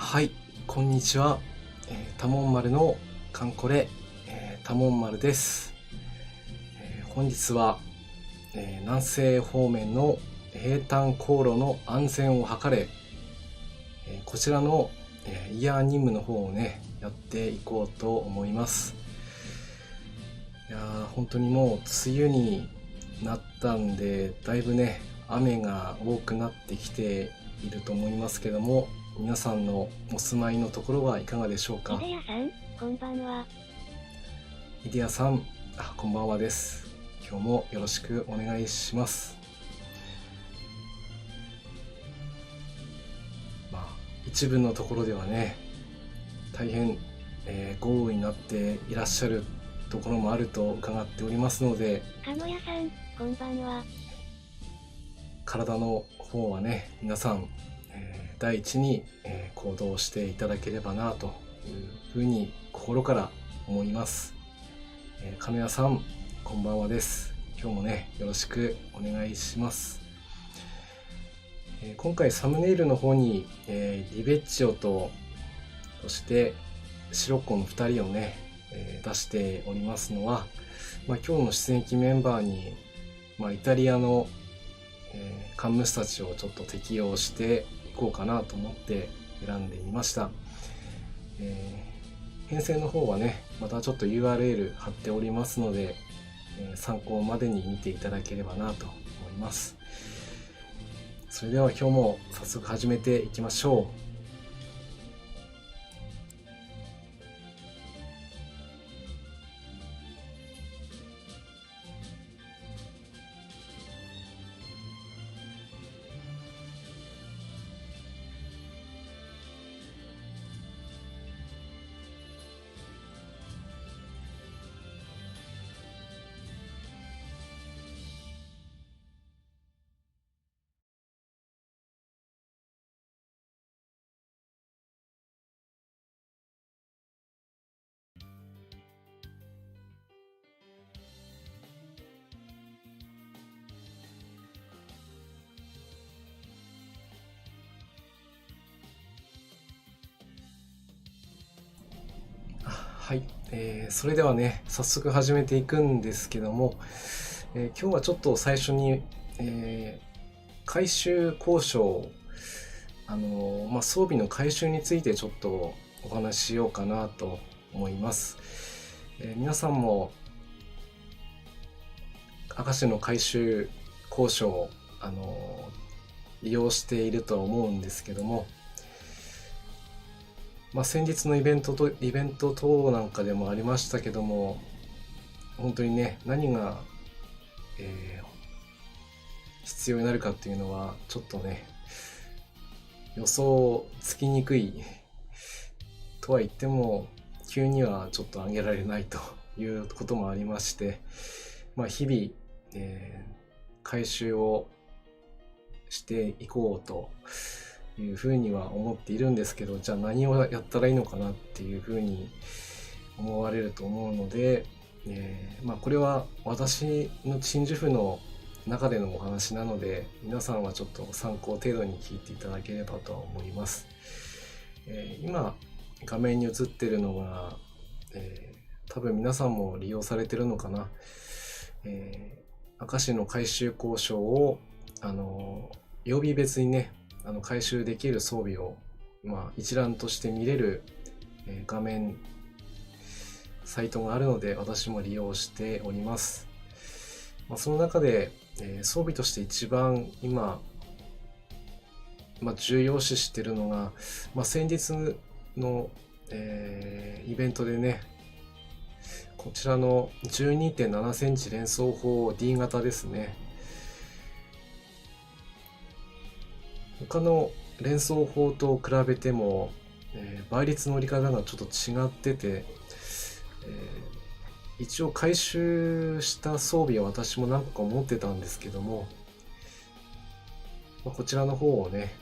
はい、こんにちは。多聞丸のカンコレ、多聞丸です。本日は、南西方面の平坦航路の安全を図れ、こちらの、イヤー任務の方をね、やっていこうと思います。いやー、本当にもう梅雨になったんで、だいぶね、雨が多くなってきていると思いますけども、皆さんのお住まいのところはいかがでしょうか。いでやさん、こんばんは。イデアさん、こんばんはです。今日もよろしくお願いします。一部のところではね、大変、豪雨になっていらっしゃるところもあると伺っておりますので、かのやさん、こんばんは。体の方はね、皆さん、第一に、行動していただければなというふうに心から思います。金谷さん、こんばんはです。今日もね、よろしくお願いします。今回サムネイルの方に、リベッチオと、そしてシロッコの2人をね、出しておりますのは、今日の出演機メンバーに、イタリアの、カンムスたちをちょっと適用していこうかなと思って選んでみました。編成の方はね、またちょっと URL 貼っておりますので、参考までに見ていただければなと思います。それでは今日も早速始めていきましょう。はい、それではね、早速始めていくんですけども、今日はちょっと最初に、改修交渉、装備の改修についてちょっとお話ししようかなと思います。皆さんも明石の改修交渉を、利用しているとは思うんですけども、先日のイベント等なんかでもありましたけども、本当にね、何が、必要になるかっていうのはちょっとね、予想つきにくいとは言っても、急にはちょっと上げられないということもありまして、日々、回収をしていこうというふうには思っているんですけど、じゃあ何をやったらいいのかなっていうふうに思われると思うので、これは私の鎮守府の中でのお話なので、皆さんはちょっと参考程度に聞いていただければとは思います。今画面に映ってるのが、多分皆さんも利用されてるのかな。明石の改修交渉を曜日別にね、回収できる装備を、一覧として見れる、画面サイトがあるので、私も利用しております。その中で、装備として一番今、重要視しているのが、先日の、イベントでね、こちらの 12.7 センチ連装砲 D 型ですね。他の連装砲と比べても、倍率の折り方がちょっと違ってて、一応回収した装備は私も何個か持ってたんですけども、こちらの方をね、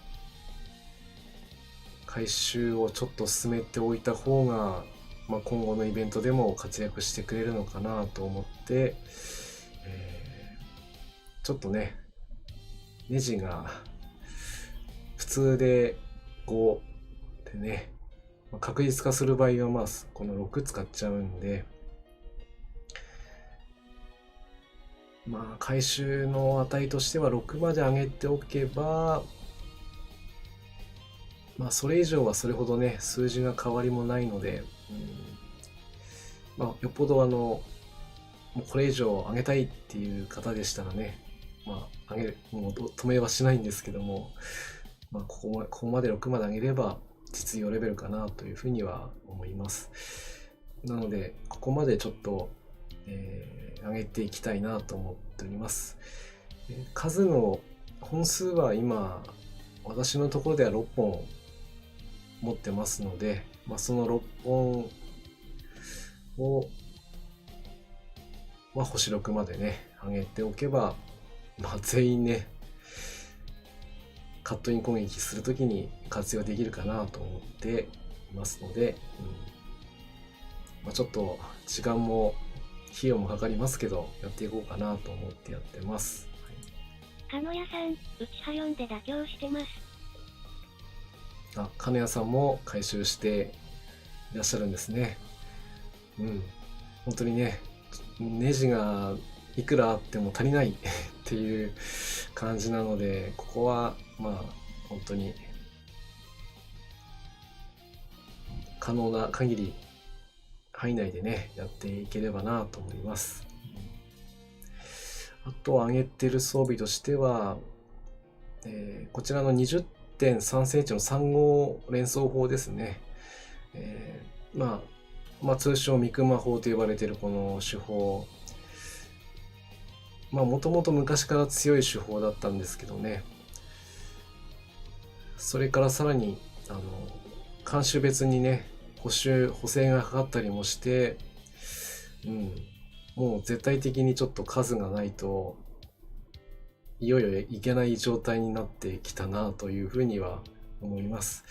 回収をちょっと進めておいた方が、今後のイベントでも活躍してくれるのかなと思って、ちょっとね、ネジが普通で5でね、確実化する場合はまあこの6使っちゃうんで、まあ回収の値としては6まで上げておけば、まあそれ以上はそれほどね数字が変わりもないので、まあよっぽどもうこれ以上上げたいっていう方でしたらね、まあもう止めはしないんですけども、まあここまで6まで上げれば実用レベルかなというふうには思います。なのでここまでちょっと、上げていきたいなと思っております。数の本数は今私のところでは6本持ってますので、まあ、その6本を、まあ、星6までね上げておけば、まあ、全員ねカットイン攻撃するときに活用できるかなと思っていますので、まあ、ちょっと時間も費用もかかりますけどやっていこうかなと思ってやってます。かのやさん、うちは4で妥協してます。金谷さんも回収していらっしゃるんですね。本当にね、ネジがいくらあっても足りないっていう感じなので、ここはまあ本当に可能な限り範囲内でねやっていければなと思います。あと上げてる装備としては、こちらの 20.3 センチの3号連装砲ですね。まあ通称三熊砲と呼ばれているこの手法、まあもともと昔から強い手法だったんですけどね、それからさらに慣習別にね補正がかかったりもして、もう絶対的にちょっと数がないといよいよいけない状態になってきたなというふうには思います。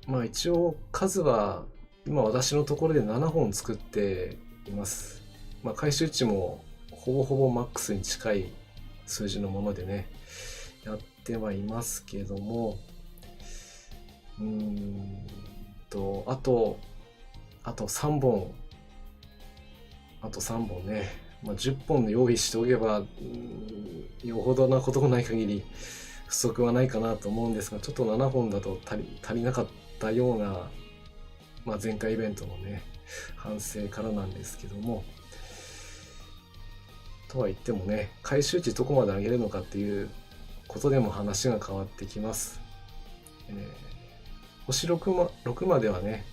まあ一応数は今私のところで7本作っています。まあ回収値もほぼほぼマックスに近い数字のものでねやってはいますけども、あと3本ね、まあ、10本用意しておけばよほどなことがない限り不足はないかなと思うんですが、ちょっと7本だと足りなかったような、まあ、前回イベントのね反省からなんですけども、とは言ってもね回収値どこまで上げるのかっていうことでも話が変わってきます。星6まではね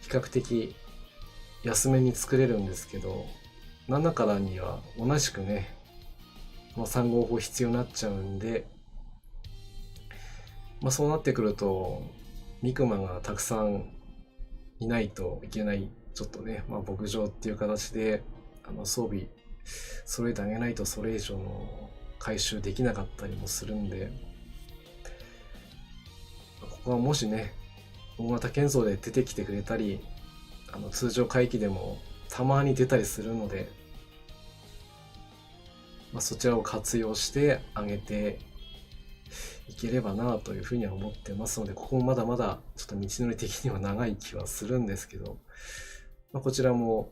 比較的安めに作れるんですけど、7からには同じくね、まあ、3号砲必要になっちゃうんで、まあ、そうなってくるとミクマがたくさんいないといけない、ちょっとね、まあ、牧場っていう形で装備揃えてあげないとそれ以上の回収できなかったりもするんで、ここはもしね大型建造で出てきてくれたり、通常回帰でもたまに出たりするので、まあ、そちらを活用してあげていければなというふうには思ってますので、ここもまだまだちょっと道のり的には長い気はするんですけど、まあ、こちらも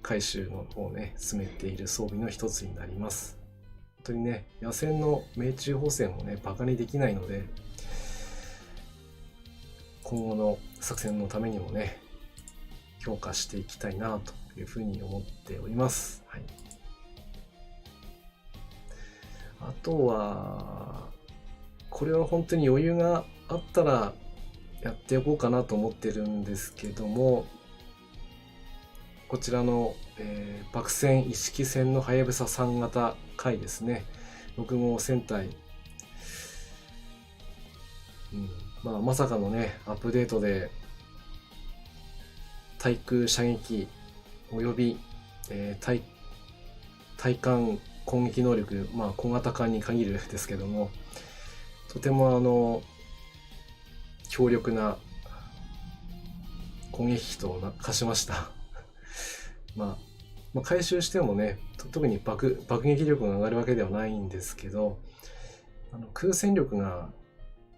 回収の方をね進めている装備の一つになります。本当にね野戦の命中補正もねバカにできないので、今後の作戦のためにもね強化していきたいなというふうに思っております。はい、あとはこれは本当に余裕があったらやっておこうかなと思ってるんですけども、こちらの、爆戦一式戦のはやぶさ3型回ですね、6号戦隊、まあ、まさかのねアップデートで対空射撃および、対艦攻撃能力、まあ、小型艦に限るですけども、とても強力な攻撃機と化しましたまあ回収してもね特に爆撃力が上がるわけではないんですけど、空戦力が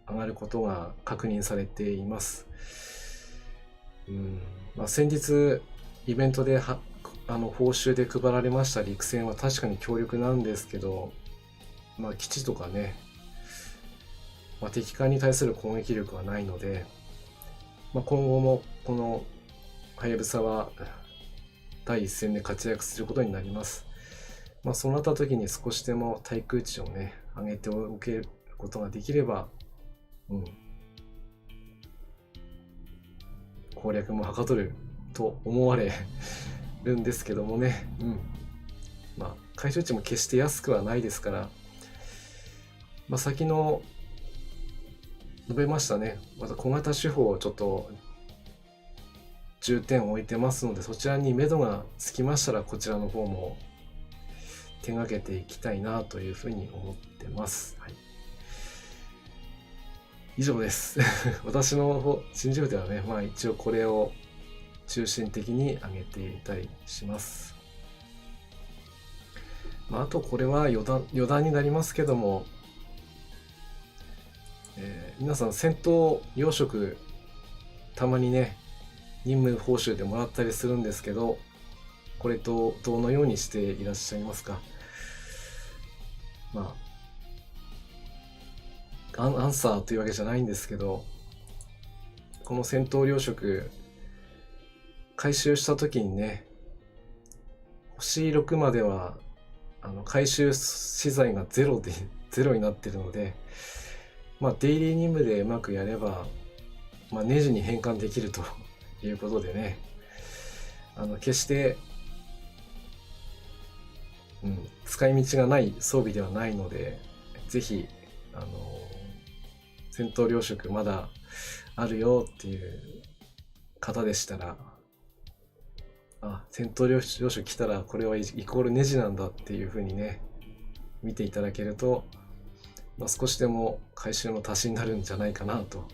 上がることが確認されています。先日イベントで報酬で配られました陸戦は確かに強力なんですけど、基地とかね、敵艦に対する攻撃力はないので、今後もこのはやぶさは第一線で活躍することになります。そうなった時に少しでも対空値をね上げておけることができれば、攻略もはかどると思われるんですけどもね、回収値も決して安くはないですから、先の述べましたね、また小型手法をちょっと重点を置いてますので、そちらに目処がつきましたらこちらの方も手がけていきたいなというふうに思ってます。以上です私の新事部ではね、一応これを中心的に挙げていたりします。あとこれは余談になりますけども、皆さん戦闘養殖たまにね任務報酬でもらったりするんですけど、これとどのようにしていらっしゃいますか？アンサーというわけじゃないんですけど、この戦闘養殖回収した時にね、星6までは回収資材がゼロになってるので、デイリー任務でうまくやれば、ネジに変換できるということでね、決して、使い道がない装備ではないので、ぜひ戦闘糧食まだあるよっていう方でしたら、戦闘糧食来たらこれはイコールネジなんだっていう風にね見ていただけると、少しでも回収の足しになるんじゃないかなと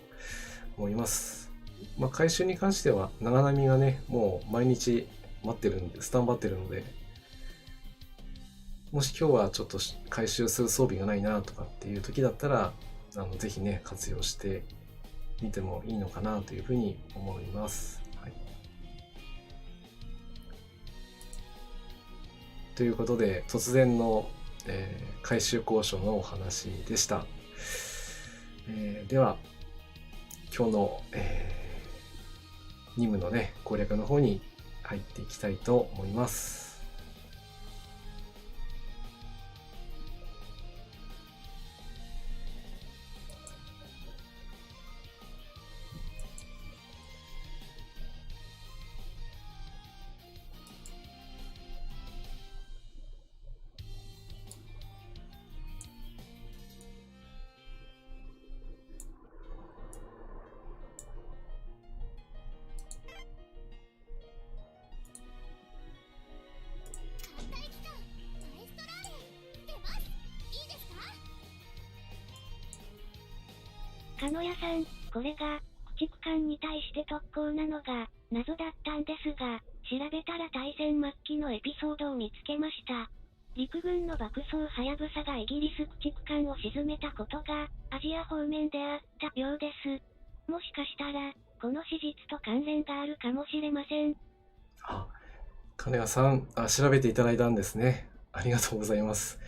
思います。回収に関しては長波がねもう毎日スタンバってるので、もし今日はちょっと回収する装備がないなとかっていう時だったらぜひね活用してみてもいいのかなというふうに思います。ということで突然の、回収交渉のお話でした。では今日の、任務のね攻略の方に入っていきたいと思います。鹿野屋さん、これが、駆逐艦に対して特攻なのが、謎だったんですが、調べたら大戦末期のエピソードを見つけました。陸軍の爆走はやぶさがイギリス駆逐艦を沈めたことが、アジア方面であったようです。もしかしたら、この史実と関連があるかもしれません。金谷さん、調べていただいたんですね。ありがとうございます。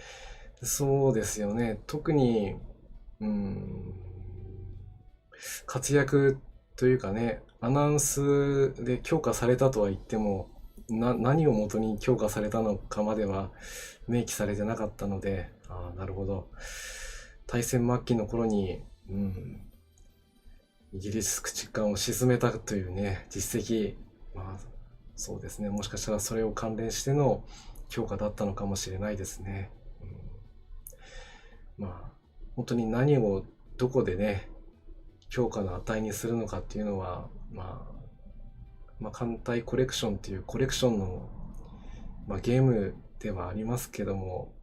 そうですよね。特に、活躍というかね、アナウンスで強化されたとは言っても、何を元に強化されたのかまでは明記されてなかったので、なるほど。大戦末期の頃に、イギリス駆逐艦を沈めたというね、実績、そうですね、もしかしたらそれを関連しての強化だったのかもしれないですね。本当に何をどこでね、強化の値にするのかっていうのは、艦隊コレクションっていうコレクションの、ゲームではありますけども、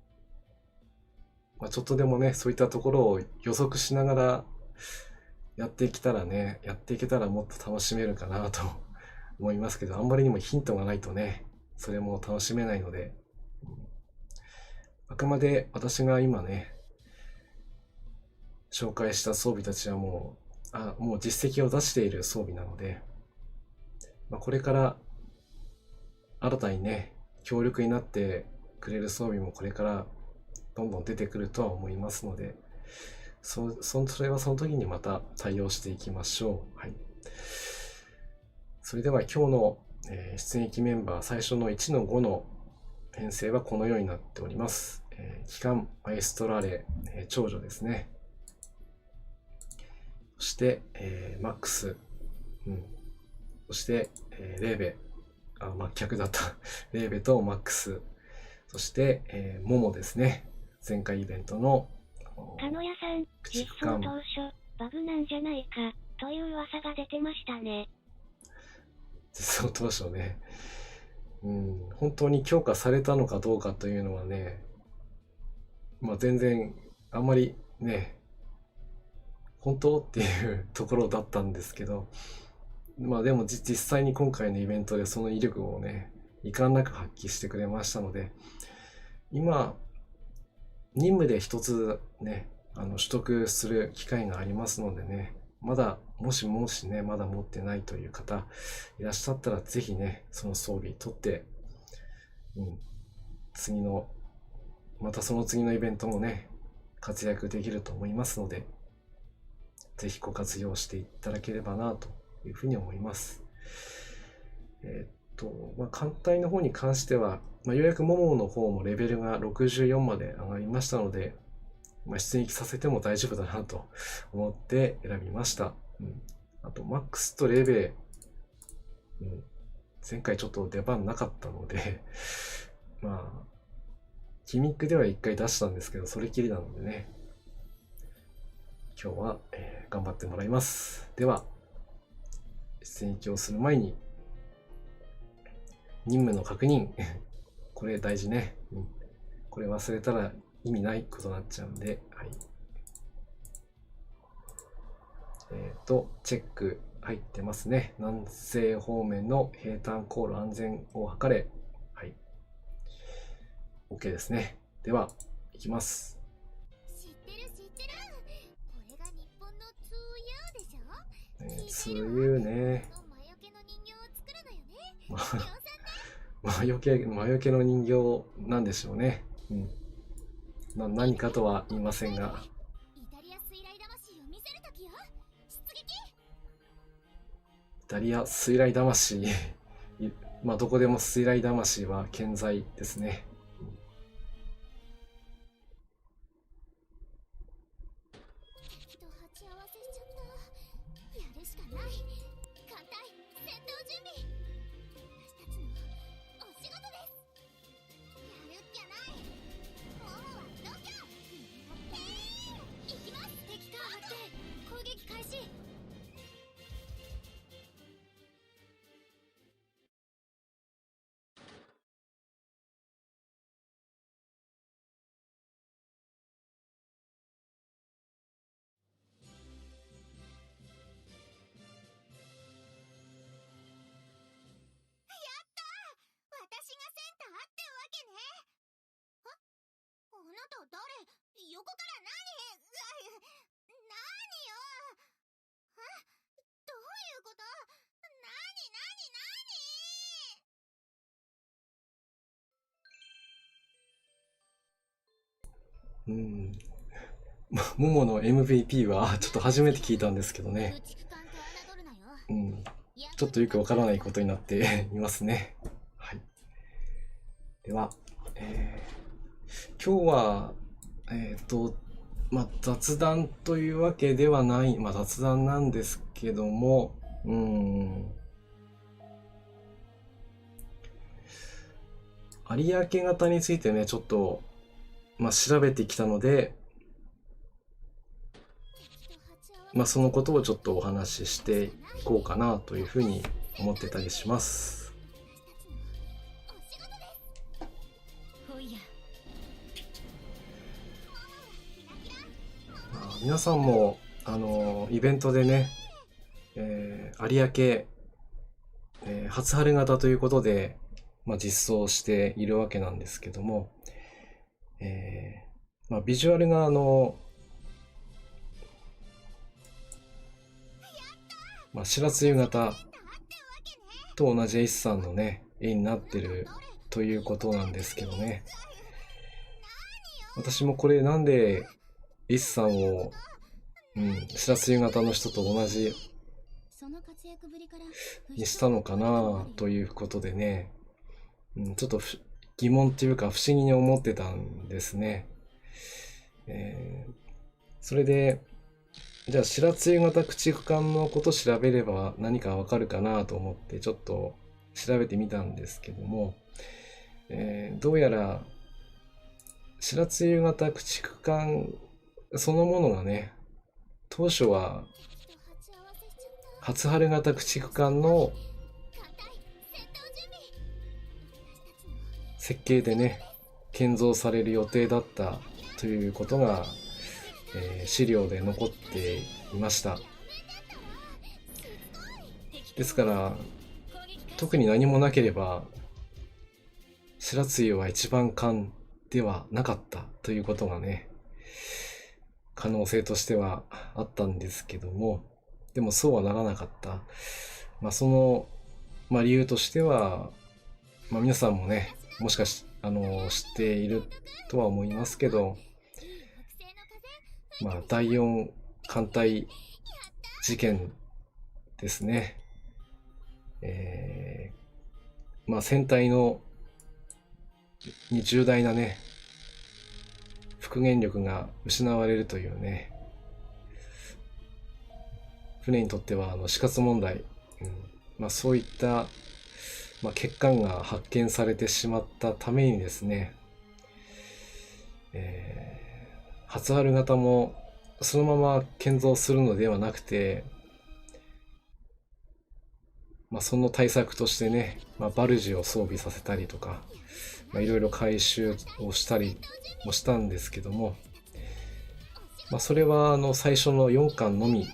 ちょっとでもね、そういったところを予測しながらやっていけたらもっと楽しめるかなと思いますけど、あんまりにもヒントがないとね、それも楽しめないので、あくまで私が今ね、紹介した装備たちはもう実績を出している装備なので、これから新たにね、強力になってくれる装備もこれからどんどん出てくるとは思いますので、それはその時にまた対応していきましょう。はい。それでは今日の、出撃メンバー最初の1の5の編成はこのようになっております。機関マエストラレ、長女ですね。そして、マックス、そして、レーベ、逆だった。レーベとマックス、そして、モモですね。前回イベントの鹿野屋さん、実装当初、バグなんじゃないか、という噂が出てましたね。実装当初ね。本当に強化されたのかどうかというのはね、全然、あんまりね、本当っていうところだったんですけど、でも実際に今回のイベントでその威力をね、遺憾なく発揮してくれましたので、今、任務で一つね、取得する機会がありますのでね、もしね、まだ持ってないという方いらっしゃったら、ぜひね、その装備取って、またその次のイベントもね、活躍できると思いますので、ぜひご活用していただければなというふうに思います。艦隊の方に関しては、ようやくモモの方もレベルが64まで上がりましたので、出撃させても大丈夫だなと思って選びました。あと、マックスとレベ、前回ちょっと出番なかったので、ギミックでは1回出したんですけど、それきりなのでね、今日は、頑張ってもらいます。では、出撃をする前に、任務の確認。これ大事ね。これ忘れたら意味ないことになっちゃうんで、はい。チェック入ってますね。南西方面の平坦航路安全を図れ。はい。OK ですね。では、いきます。知ってる。これが日本の 2U でしょ。 2U ね。魔除けの人形なんでしょうね。何かとは言いませんが。イタリア水雷魂を見せるときよ。出撃。イタリア水雷魂どこでも水雷魂は健在ですね。敵と鉢合わせしちゃった。やるしかない。艦隊戦闘準備。私たちのお仕事です。やるっきゃない。モモはどこ。行きます。敵艦発見。攻撃開始。私がセンターってわけね。あなた誰？横から何よ。どういうこと？モモの MVP はちょっと初めて聞いたんですけどね。ちょっとよくわからないことになっていますね。はい。では、今日は、雑談というわけではない、雑談なんですけども、有明型についてね、ちょっと、調べてきたので、そのことをちょっとお話ししていこうかなというふうに思ってたりします。皆さんもイベントでね、有明、初春型ということで、実装しているわけなんですけども、ビジュアルが白露型と同じ絵師さんのね、絵になってるということなんですけどね。私もこれなんで絵師さんを、白露型の人と同じにしたのかなということでね、ちょっと疑問っていうか不思議に思ってたんですね。それで、じゃあ白露型駆逐艦のこと調べれば何かわかるかなと思ってちょっと調べてみたんですけども、どうやら白露型駆逐艦そのものがね、当初は初春型駆逐艦の設計でね、建造される予定だったということが、資料で残っていました。ですから特に何もなければ白露は一番艦ではなかったということがね、可能性としてはあったんですけども、でもそうはならなかった。その、理由としては、皆さんもね、もしかし知っているとは思いますけど、第4艦隊事件ですね。船体に重大なね、復元力が失われるというね、船にとっては死活問題、そういった、欠陥が発見されてしまったためにですね、初春型もそのまま建造するのではなくて、その対策としてね、バルジを装備させたりとか、いろいろ改修をしたりもしたんですけども、それは最初の4巻のみ。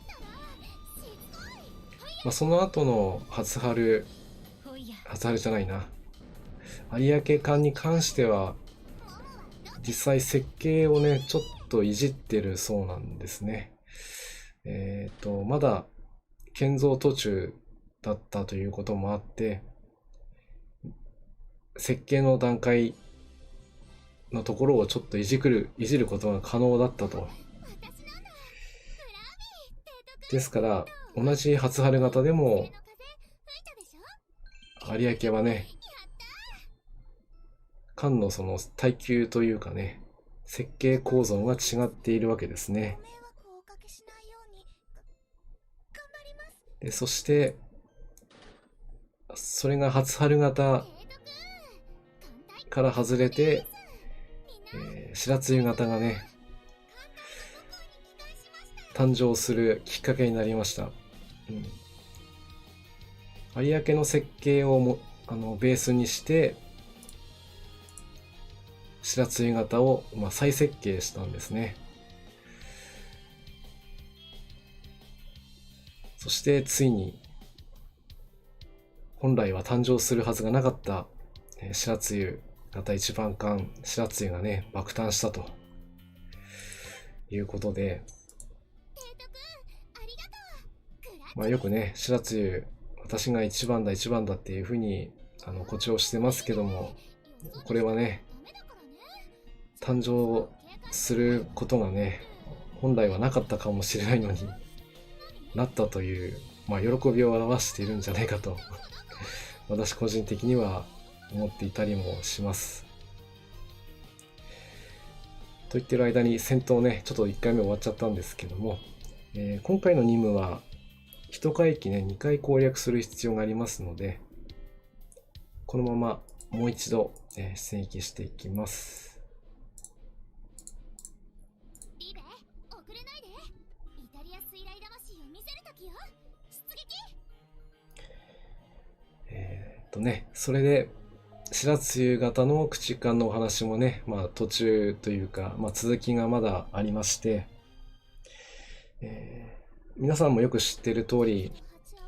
その後の初春じゃないな、有明艦に関しては実際設計をねちょっといじってるそうなんですね。まだ建造途中だったということもあって、設計の段階のところをちょっといじることが可能だったと。ですから同じ初春型でも有明はね、艦のその耐久というかね、設計構造が違っているわけですね。でそしてそれが初春型から外れて、白露型がね誕生するきっかけになりました。有明の設計をベースにして白露型を再設計したんですね。そしてついに本来は誕生するはずがなかった白露型一番艦白露がね爆誕したということで、よくね白露私が一番だっていうふうに誇張してますけども、これはね誕生することがね本来はなかったかもしれないのになったという、喜びを表しているんじゃないかと私個人的には思っていたりもします。と言ってる間に戦闘ねちょっと1回目終わっちゃったんですけども、今回の任務は1海域ね2回攻略する必要がありますので、このままもう一度、戦役していきます。リベ、遅れないで。イタリア水雷魂を見せるときよ。出撃。それで白露型の駆逐艦のお話もね、途中というか、続きがまだありまして、皆さんもよく知っている通り、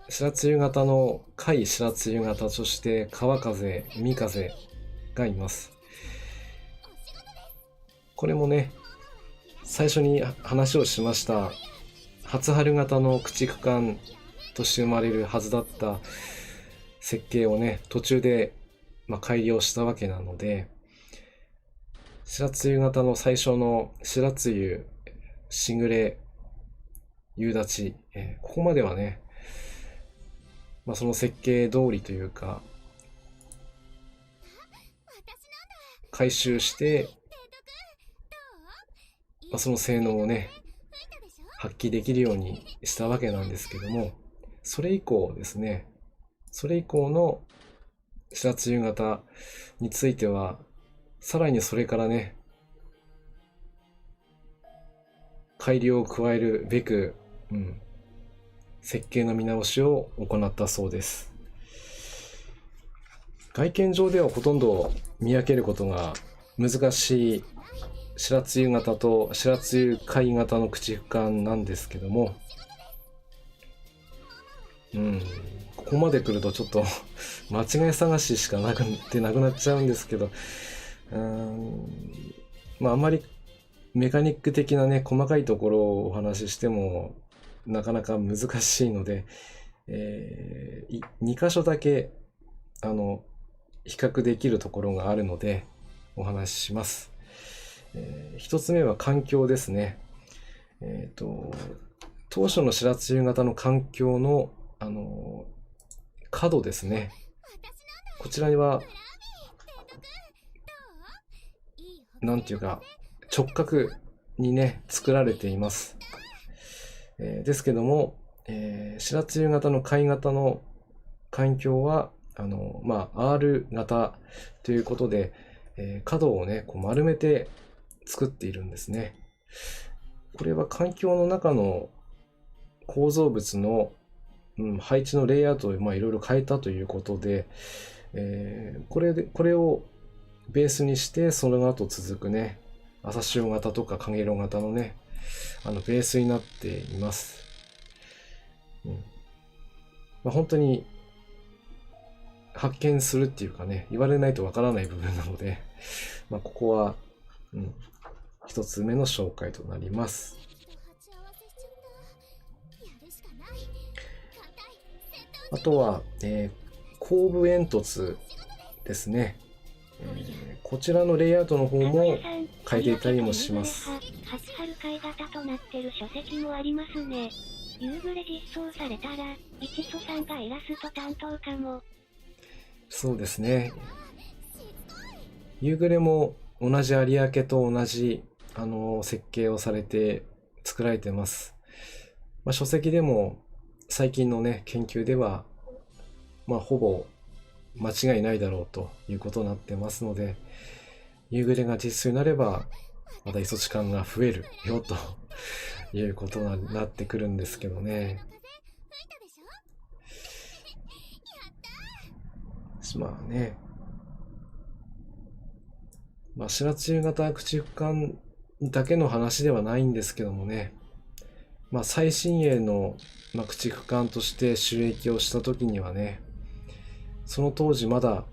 白露型の海白露型、そして川風、海風がいます。これもね、最初に話をしました初春型の駆逐艦して生まれるはずだった設計をね、途中で、改良したわけなので、白露型の最初の白露しぐれ夕立、ここまではね、その設計通りというか、回収して、その性能をね、発揮できるようにしたわけなんですけども、それ以降ですね、それ以降の白露型については、さらにそれからね、改良を加えるべく、設計の見直しを行ったそうです。外見上ではほとんど見分けることが難しい白露型と白露貝型の駆逐艦なんですけども、ここまで来るとちょっと間違い探ししかなくなっちゃうんですけど、あんまりメカニック的なね、細かいところをお話ししてもなかなか難しいので、2箇所だけ比較できるところがあるのでお話しします。1つ目は環境ですね。当初の白露型の環境の角ですね。こちらにはなんていうか直角にね作られています。ですけども、白露型の貝型の環境はR 型ということで、角をねこう丸めて作っているんですね。これは環境の中の構造物の、配置のレイアウトをいろいろ変えたということで、これをベースにしてその後続くね朝潮型とか影色型のねベースになっています。本当に発見するっていうかね、言われないとわからない部分なので、ここは、一つ目の紹介となります。あとは、後部煙突ですね。こちらのレイアウトの方も変えていたりもします。初春貝型となってる書籍もありますね。夕暮れ実装されたら、一祖さんがイラスト担当かも。そうですね。夕暮れも同じ有明と同じ設計をされて作られてます。書籍でも最近のね研究ではほぼ間違いないだろうということになってますので、夕暮れが実装になればまた磯地感が増えるよということになってくるんですけどね。白露型駆逐艦だけの話ではないんですけどもね、最新鋭の駆逐艦として収益をした時にはね、その当時まだ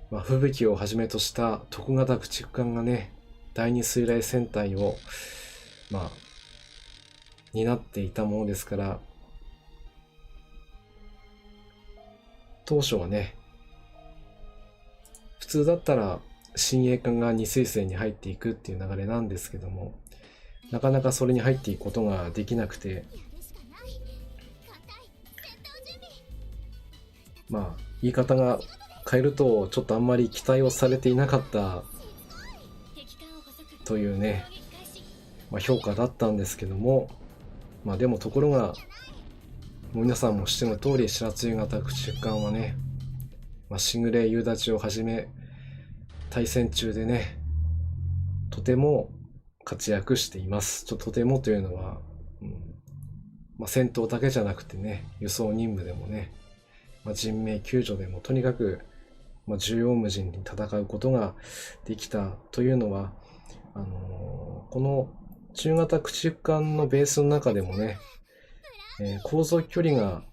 吹雪をはじめとした特型駆逐艦がね、第二水雷戦隊を担っていたものですから、当初はね、普通だったら新鋭艦が2水星に入っていくっていう流れなんですけども、なかなかそれに入っていくことができなくて、言い方が変えるとちょっとあんまり期待をされていなかったというね、評価だったんですけども、でもところが皆さんも知っての通り、白露型駆逐艦はね、しぐれ夕立をはじめ対戦中でね、とても活躍しています。とてもというのは、戦闘だけじゃなくてね、輸送任務でもね、人命救助でもとにかく、縦横無尽に戦うことができたというのは、この中型駆逐艦のベースの中でもね、航続距離が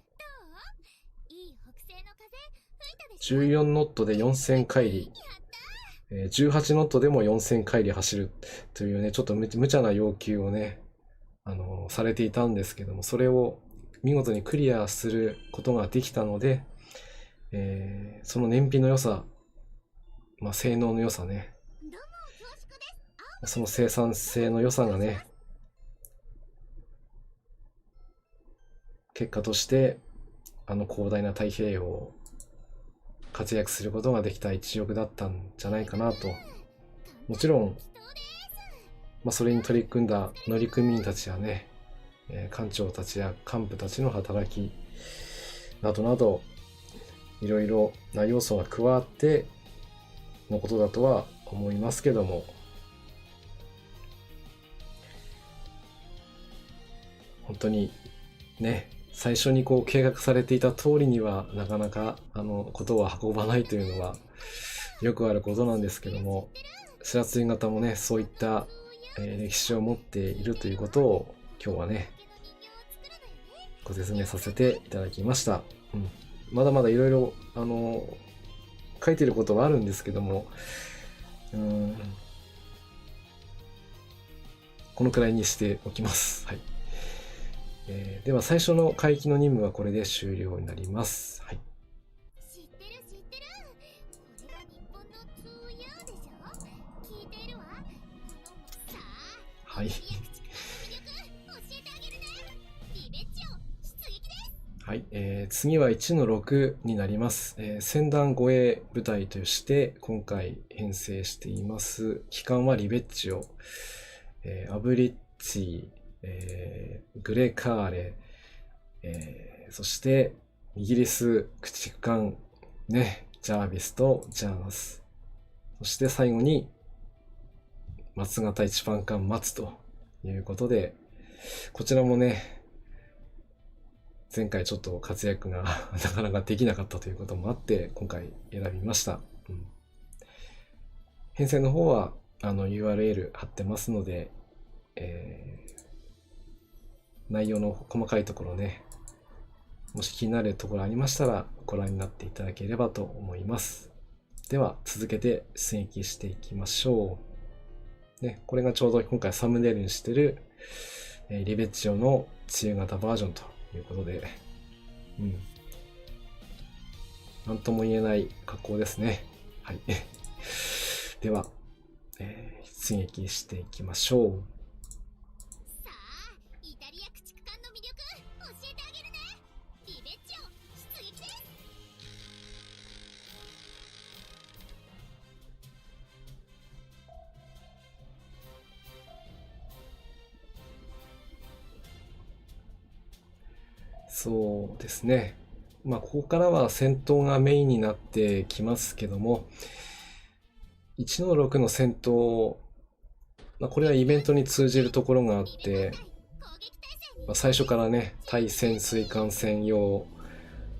14ノットで4000海里、18ノットでも4000海里走るというね、ちょっと無茶な要求をね、されていたんですけども、それを見事にクリアすることができたので、その燃費の良さ、性能の良さね、その生産性の良さがね、結果として広大な太平洋を活躍することができた一翼だったんじゃないかなと。もちろん、それに取り組んだ乗組員たちやね、艦長たちや幹部たちの働きなどなど、いろいろな要素が加わってのことだとは思いますけども、本当にね、最初に計画されていた通りにはなかなかことは運ばないというのはよくあることなんですけども、白津型もね、そういった、歴史を持っているということを今日はね、ご説明させていただきました。まだまだいろいろ書いてることはあるんですけども、このくらいにしておきます。はい。では最初の海域の任務はこれで終了になります。はい。知ってる知ってる。これが日本のツーヤーでしょ。聞いているわ。さあ、はい。教えてあげるね。リベッチオ出撃です。はい。次は1-6になります。船団護衛部隊として今回編成しています。機関はリベッチオ、アブリッチ、グレカーレ、そしてイギリス駆逐艦ね、ジャービスとジャーナス、そして最後に松型一番艦松ということで、こちらもね、前回ちょっと活躍がなかなかできなかったということもあって今回選びました。編成の方はURL 貼ってますので、内容の細かいところね、もし気になるところありましたらご覧になっていただければと思います。では続けて出撃していきましょう。ね、これがちょうど今回サムネイルにしてる、リベッチオの中型バージョンということで、なんとも言えない格好ですね。はい。では、出撃していきましょう。さあ、イタリア駆逐艦の魅力教えてあげるね。リベッチオ出撃です。そうですね。ここからは戦闘がメインになってきますけども、1-6の戦闘、これはイベントに通じるところがあって、最初からね、対潜水艦専用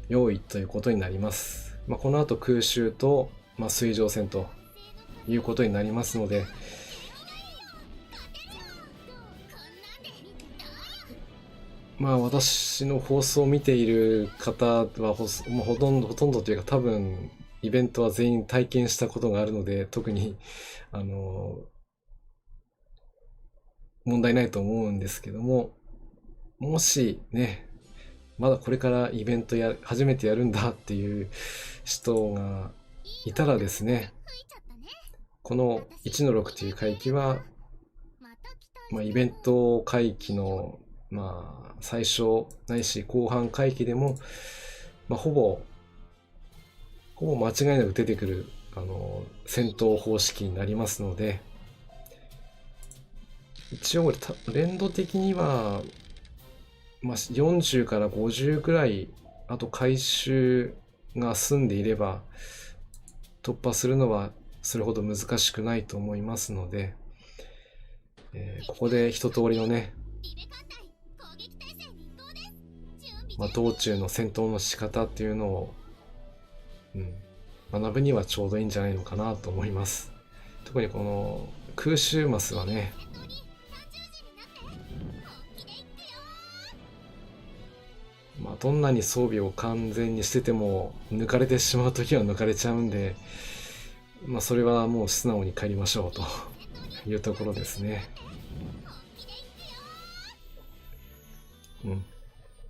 用意ということになります。この後空襲と、水上戦ということになりますので、私の放送を見ている方はほとんどというか多分イベントは全員体験したことがあるので、特に問題ないと思うんですけども、もしね、まだこれからイベント初めてやるんだっていう人がいたらですね、この1-6という海域は、イベント海域の最初ないし後半海域でも、ほぼ間違いなく出てくる戦闘方式になりますので、一応連動的には、40から50くらい、あと回収が済んでいれば突破するのはそれほど難しくないと思いますので、ここで一通りのね、道中の戦闘の仕方っていうのを、学ぶにはちょうどいいんじゃないのかなと思います。特にこの空襲マスはね、どんなに装備を完全にしてても抜かれてしまうときは抜かれちゃうんで、それはもう素直に帰りましょうというところですね。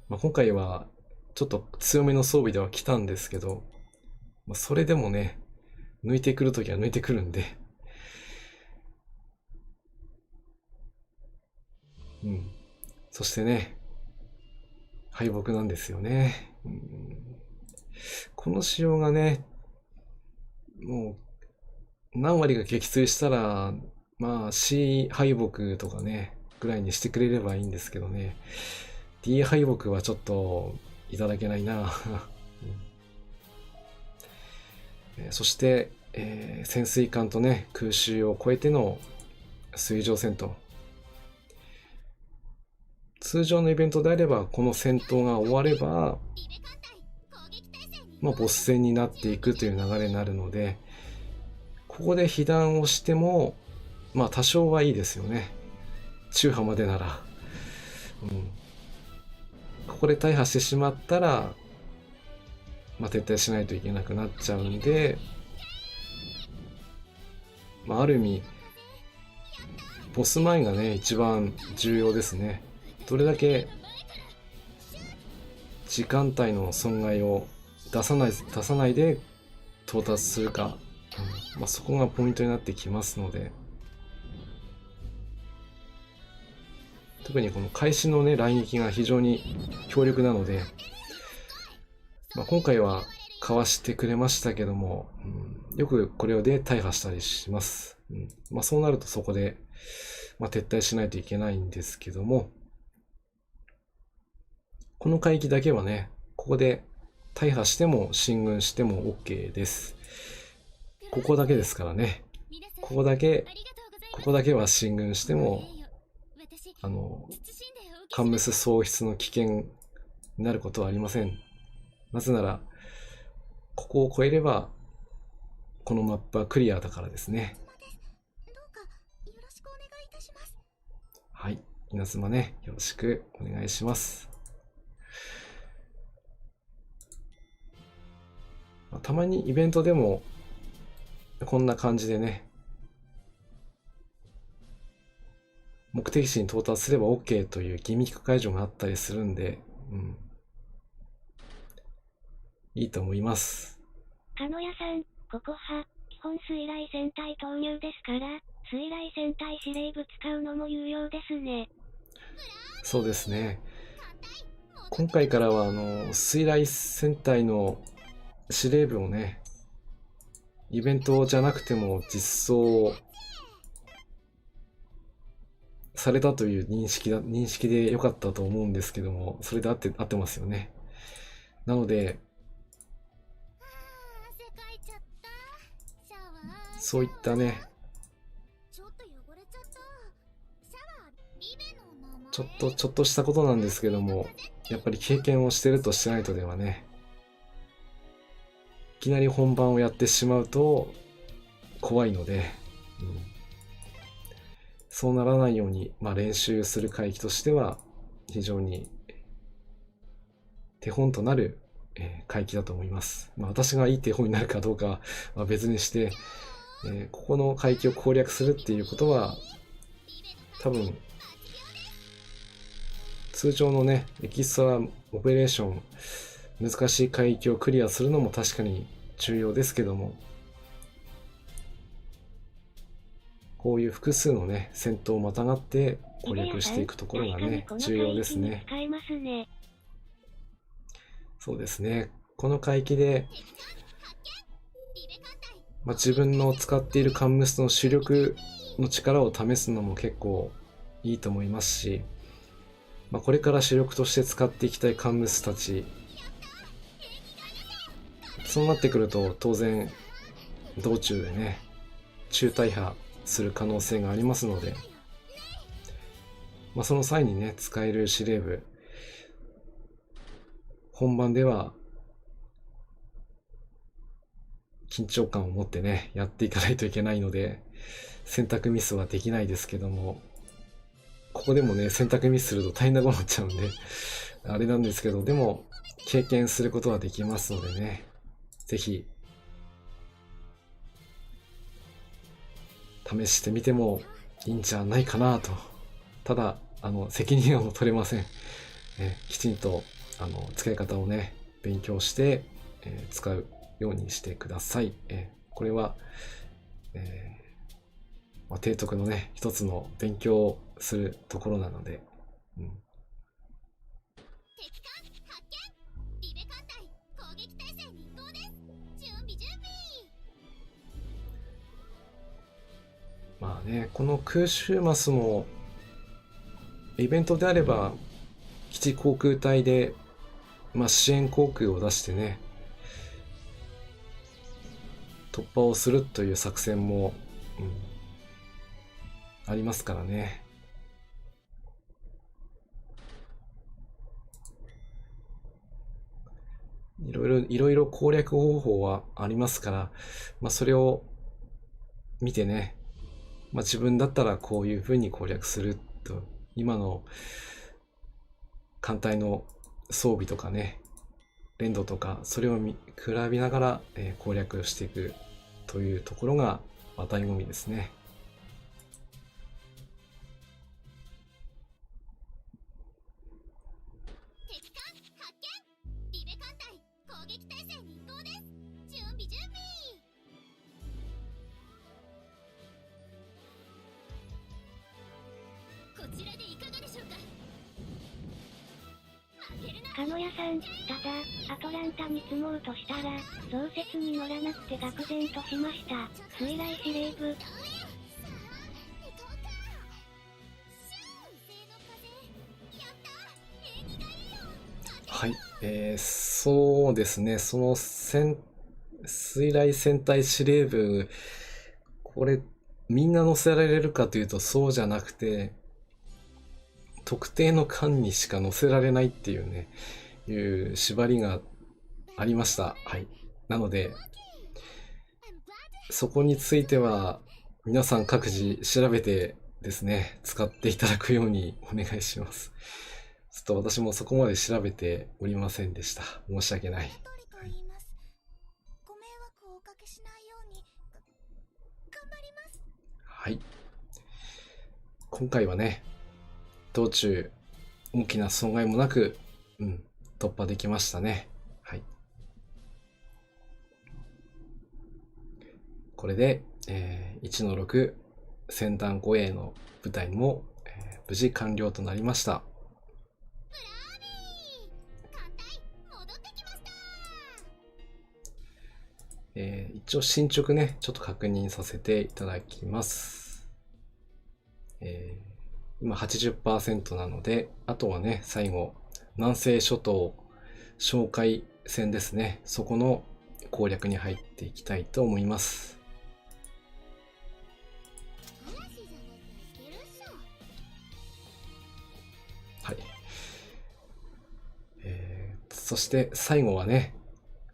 今回はちょっと強めの装備では来たんですけど、それでもね、抜いてくるときは抜いてくるんで、そしてね、敗北なんですよね。この仕様がね、もう何割が撃墜したら、C 敗北とかね、ぐらいにしてくれればいいんですけどね。D 敗北はちょっといただけないな。そして、潜水艦とね、空襲を超えての水上戦闘。通常のイベントであれば、この戦闘が終われば、ボス戦になっていくという流れになるので、ここで被弾をしても、多少はいいですよね。中波までなら。ここで大破してしまったら、撤退しないといけなくなっちゃうんで、ある意味、ボス前がね、一番重要ですね。どれだけ時間帯の損害を出さないで到達するか、そこがポイントになってきますので、特にこの開始のね、雷撃が非常に強力なので、今回はかわしてくれましたけども、よくこれで大破したりします。そうなるとそこで、撤退しないといけないんですけども、この海域だけはね、ここで大破しても進軍しても OK です。ここだけですからね。ここだけは進軍しても、カンムス喪失の危険になることはありません。なぜなら、ここを越えれば、このマップはクリアだからですね。はい。稲妻ね、よろしくお願いします。たまにイベントでも、こんな感じでね、目的地に到達すれば OK というギミック解除があったりするんで、いいと思います。かのやさん、ここは、基本水雷戦隊投入ですから、水雷戦隊司令部使うのも有用ですね。そうですね。今回からは、水雷戦隊の司令部をね、イベントじゃなくても実装されたという認識で良かったと思うんですけども、それで合ってますよね。なので、そういったね、ちょっとしたことなんですけども、やっぱり経験をしてるとしてないとではね、いきなり本番をやってしまうと怖いので、そうならないように、練習する海域としては非常に手本となる海域だと思います。私がいい手本になるかどうかは別にして、ここの海域を攻略するっていうことは多分通常のね、エキストラオペレーション、難しい海域をクリアするのも確かに重要ですけども、こういう複数のね、戦闘をまたがって攻略していくところがね、重要ですね。そうですね。この海域で、自分の使っているカンムスの主力の力を試すのも結構いいと思いますし、これから主力として使っていきたいカンムスたち、そうなってくると当然道中でね、中大破する可能性がありますので、その際にね、使える司令部、本番では緊張感を持ってね、やっていかないといけないので、選択ミスはできないですけども、ここでもね、選択ミスすると大変なことになっちゃうんで、あれなんですけど、でも経験することはできますのでね、ぜひ試してみてもいいんじゃないかなと。ただ責任はもう取れません。きちんと使い方をね、勉強して、使うようにしてください。これは、提督のね、一つの勉強をするところなので、敵艦発見。リベ艦隊攻撃態勢に移行です。準備準備。まあね、この空襲マスもイベントであれば基地航空隊で、支援航空を出してね、突破をするという作戦も、ありますからね。いろいろ攻略方法はありますから、それを見てね、自分だったらこういうふうに攻略すると、今の艦隊の装備とかね、連度とか、それを比べながら、攻略していくというところが、醍醐味ですね。敵艦発見。リベ艦隊攻撃態勢に移行です。準備準備。こちらでいかがでしょうか。負けるな。カノヤさん、ただ、アトランタに積もうとしたら、増設に乗らなくて愕然としました。水雷司令部。はい、そうですね、その水雷戦隊司令部、これ、みんな乗せられるかというとそうじゃなくて、特定の艦にしか乗せられないっていうね、いう縛りがありました。はい。なので、そこについては、皆さん各自調べてですね、使っていただくようにお願いします。ちょっと私もそこまで調べておりませんでした。申し訳ない。ご迷惑をおかけしないように頑張ります。はい。今回はね、道中大きな損害もなく、突破できましたね。はい。これで、1-6先端護衛の部隊も、無事完了となりました。ブラービー艦隊戻ってきました。一応進捗ね、ちょっと確認させていただきます。今 80% なので、あとはね、最後、南西諸島哨戒戦ですね。そこの攻略に入っていきたいと思います。はい。そして最後はね、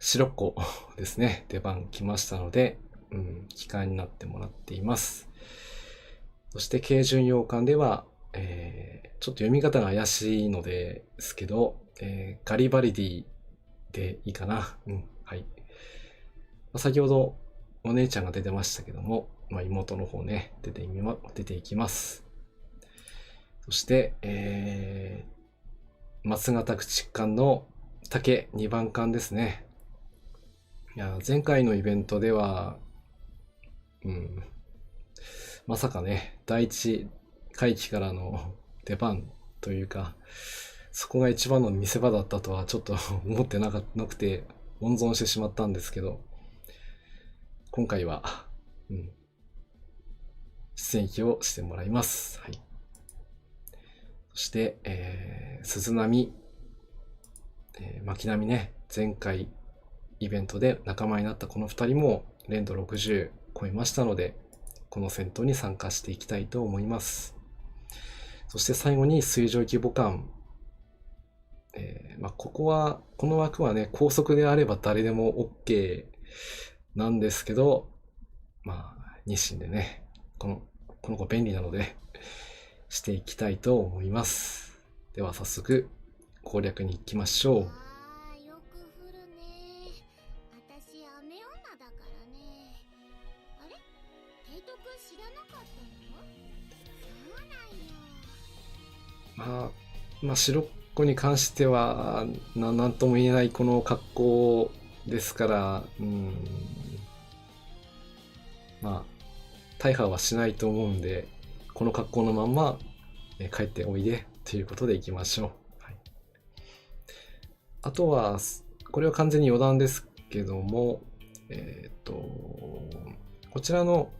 白っ子ですね。出番来ましたので、機関になってもらっています。そして軽巡洋艦では、ちょっと読み方が怪しいのですけど、ガリバリディでいいかな。はい。先ほどお姉ちゃんが出てましたけども、妹の方ね、出ていきます。そして、松型駆逐艦の竹2番艦ですね。いや、前回のイベントでは、まさかね、第一回帰からの出番というか、そこが一番の見せ場だったとはちょっと思ってなくて、温存してしまったんですけど、今回は、出演機をしてもらいます。はい。そして、鈴波、巻波ね、前回イベントで仲間になったこの2人も連度60超えましたので、この戦闘に参加していきたいと思います。そして最後に水上規模艦。この枠はね、高速であれば誰でも OK なんですけど、日清でね、この子便利なので、していきたいと思います。では早速、攻略に行きましょう。よく降るね。私雨女だからね。あれ？提督知らなかったの？そうなんよ。白っこに関してはなんとも言えないこの格好ですから、まあ大破はしないと思うんで、この格好のまんま帰っておいでということでいきましょう。はい、あとはこれは完全に余談ですけども、こちらの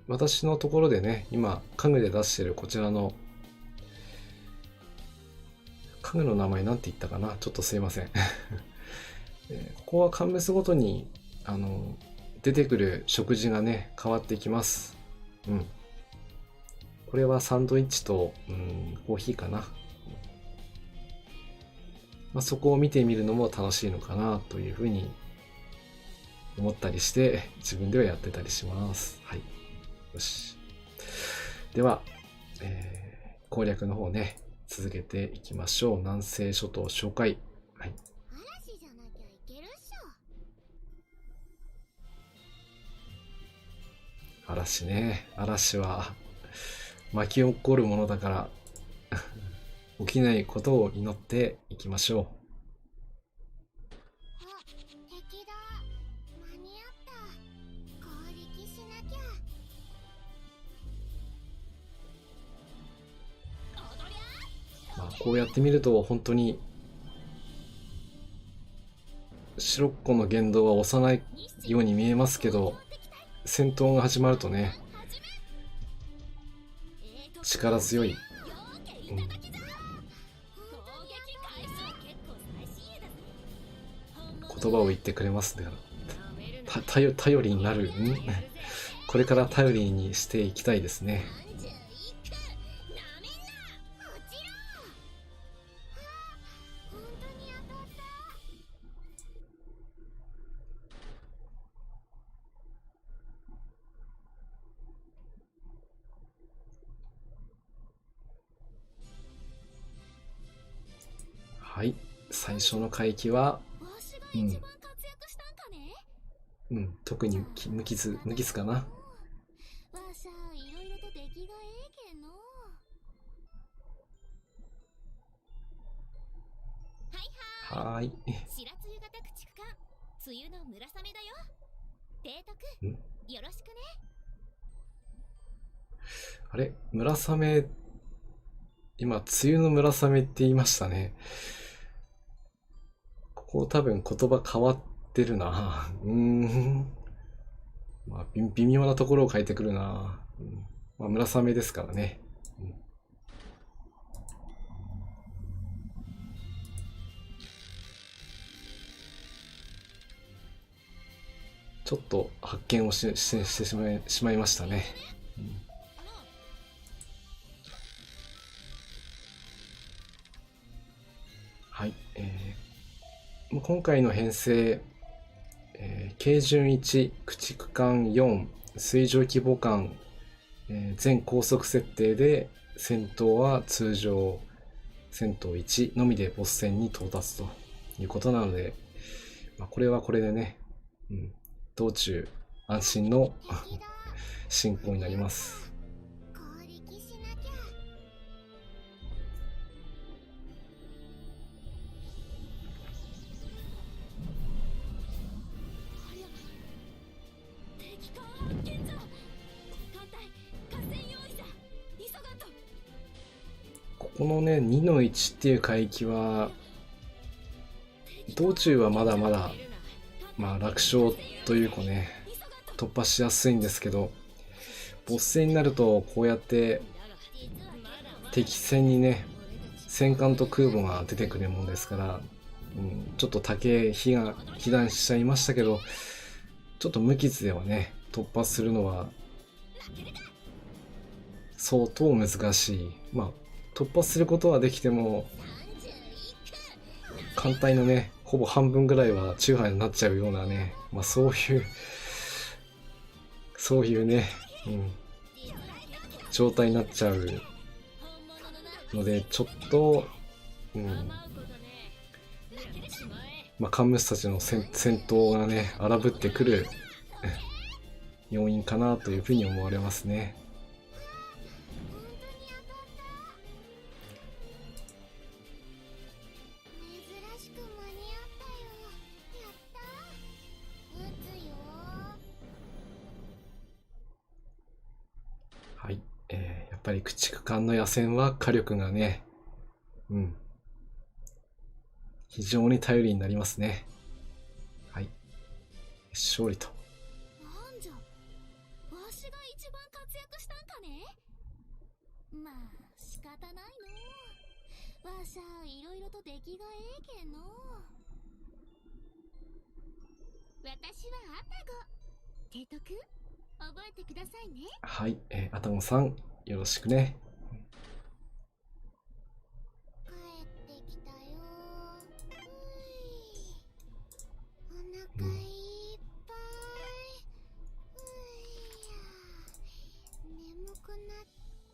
私のところでね、今家具で出してるこちらの家具の名前なんて言ったかな、ちょっとすいません。ここは乾物ごとに出てくる食事がね変わってきます。これはサンドイッチと、コーヒーかな。そこを見てみるのも楽しいのかなというふうに思ったりして自分ではやってたりします。はい。よし。では、攻略の方ね、続けていきましょう。南西諸島紹介。はい。嵐じゃなきゃいけるっしょ。嵐ね。嵐は巻き起こるものだから起きないことを祈っていきましょう。あ、敵だ。間に合った。攻撃しなきゃ。こうやってみると本当に白っ子の言動は幼いように見えますけど、戦闘が始まるとね、力強い、言葉を言ってくれますね。頼りになる、これから頼りにしていきたいですね。はい、最初の回帰は、特に無傷かな。わしゃいろいろと出来がええけんの。はい。白露型駆逐艦梅雨の村雨だよ。提督よろしくね。あれ、村雨、今梅雨の村雨って言いましたね。ここ多分言葉変わってるな。微妙なところを変えてくるな。村雨ですからね。ちょっと発見をしてしまいましたね。はい。今回の編成、軽巡1、駆逐艦4、水上規模艦、全高速設定で戦闘は通常戦闘1のみでボス戦に到達ということなので、これはこれでね、道中安心の進行になります。ここのね、2の1っていう海域は道中はまだまだ楽勝というかね、突破しやすいんですけど、ボス戦になるとこうやって敵戦にね、戦艦と空母が出てくるもんですから、ちょっと被弾しちゃいましたけど、ちょっと無傷ではね、突破するのは相当難しい。突破することはできても、艦隊のね、ほぼ半分ぐらいは中杯になっちゃうようなね、そういうね、状態になっちゃうので、ちょっと、カンムスたちの戦闘がね、荒ぶってくる要因かなというふうに思われますね。ぱり駆逐艦の野戦は火力がね、非常に頼りになりますね。はい。勝利と。なんじゃ、わしが一番活躍したんかね。まあ仕方ないの。わしゃいろいろと出来がええけんの。私はアタゴ。提督、覚えてくださいね。はい、アタゴさんよろしくね。帰ってきたよ。お腹いっぱい。眠くなっ。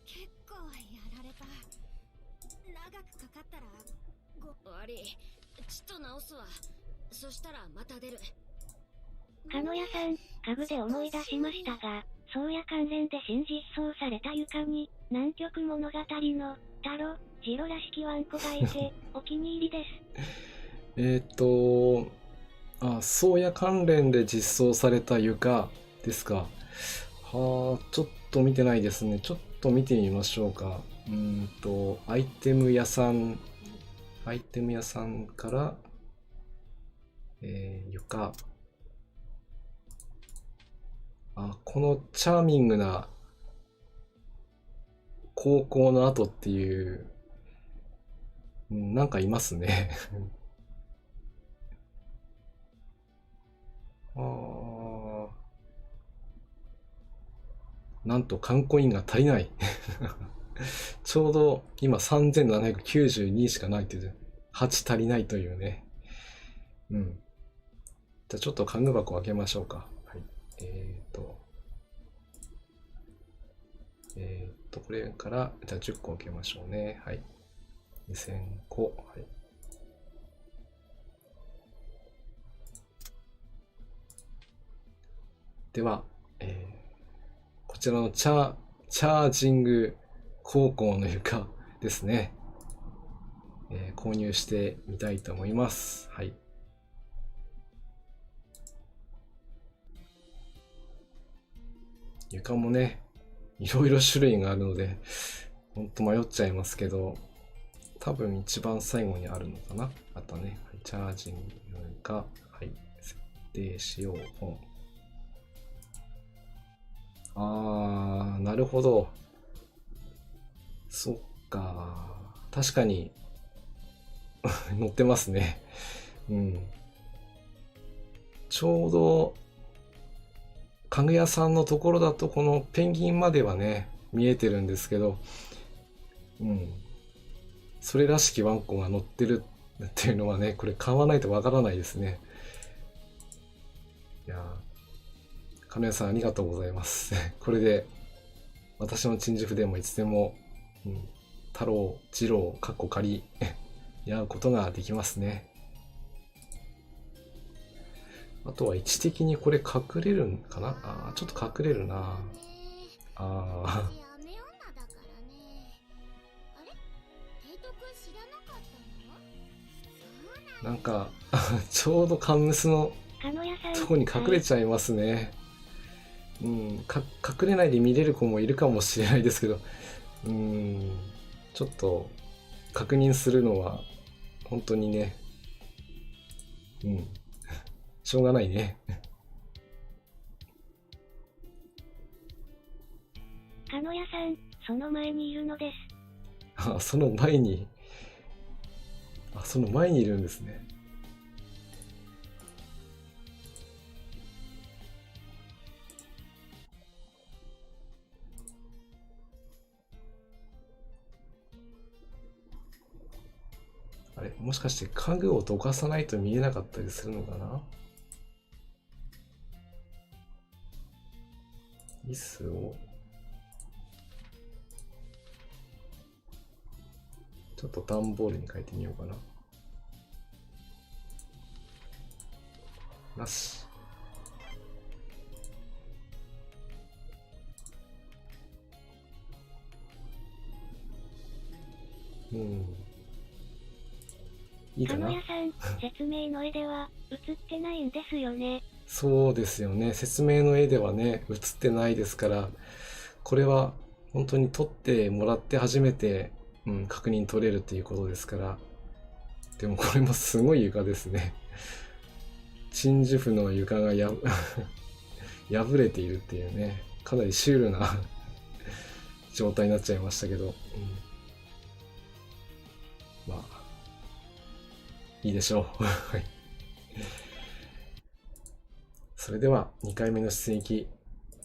結構やられた。長くかかったら悪い。ちょっと直すわ。そしたらまた出る。鹿野屋さん、家具で思い出しましたが、宗谷関連で新実装された床に、南極物語の、タロ、ジロらしきワンコがいて、お気に入りです。宗谷関連で実装された床ですか。はあ、ちょっと見てないですね。ちょっと見てみましょうか。アイテム屋さんから、床。このチャーミングな高校の後っていう、なんかいますね。なんと観光員が足りない。ちょうど今3792しかないという、8足りないというね。じゃあちょっと家具箱開けましょうか。はい。これから、じゃあ10個開けましょうね。はい。2000個。はい。では、こちらのチャージング高校の床ですね。購入してみたいと思います。はい。床もね、いろいろ種類があるので、ほんと迷っちゃいますけど、多分一番最後にあるのかな。あったね。はい、チャージングが、はい、設定しよう。なるほど。そっか。確かに載ってますね。ちょうど家具屋さんのところだとこのペンギンまではね見えてるんですけど、それらしきワンコが乗ってるっていうのはね、これ買わないとわからないですね。いやー、金谷さんありがとうございます。これで私の陳述でもいつでも、太郎、次郎、かっこ仮に会うことができますね。あとは位置的にこれ隠れるんかな。ちょっと隠れるな。なんかちょうどカンムスのとこに隠れちゃいますね。隠れないで見れる子もいるかもしれないですけど、ちょっと確認するのは本当にね、しょうがないね。鹿野屋さん、その前にいるのです。その前にいるんですね。あれ、もしかして家具をどかさないと見えなかったりするのかな。椅子をちょっと段ボールに変えてみようかな。なし。いいかな。鹿野屋さん、説明の絵では映ってないんですよね。そうですよね。説明の絵ではね、映ってないですから、これは本当に取ってもらって初めて、確認取れるっていうことですから。でもこれもすごい床ですね。鎮守府の床が破れているっていうね、かなりシュールな状態になっちゃいましたけど、まあいいでしょう。はい。それでは2回目の出撃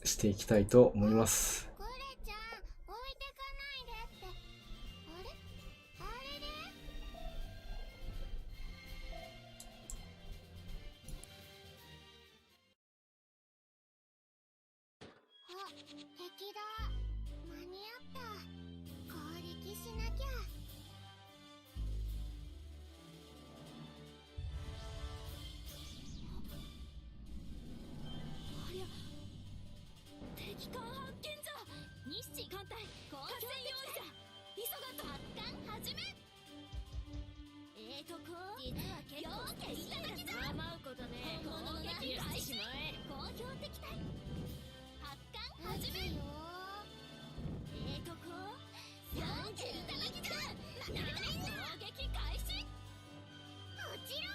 していきたいと思います。クレちゃん、置いてかないでって。あれあれれ。あ、敵だ。間に合った。攻撃しなきゃ。ありゃ、敵艦発見じゃ。日誌艦隊合戦用意じゃ。急がと発艦始め。こう実は結構好きだけど構うことね。攻撃開始。好評敵対発艦始めよ。こうよけいただきだ。攻撃開始。もちろ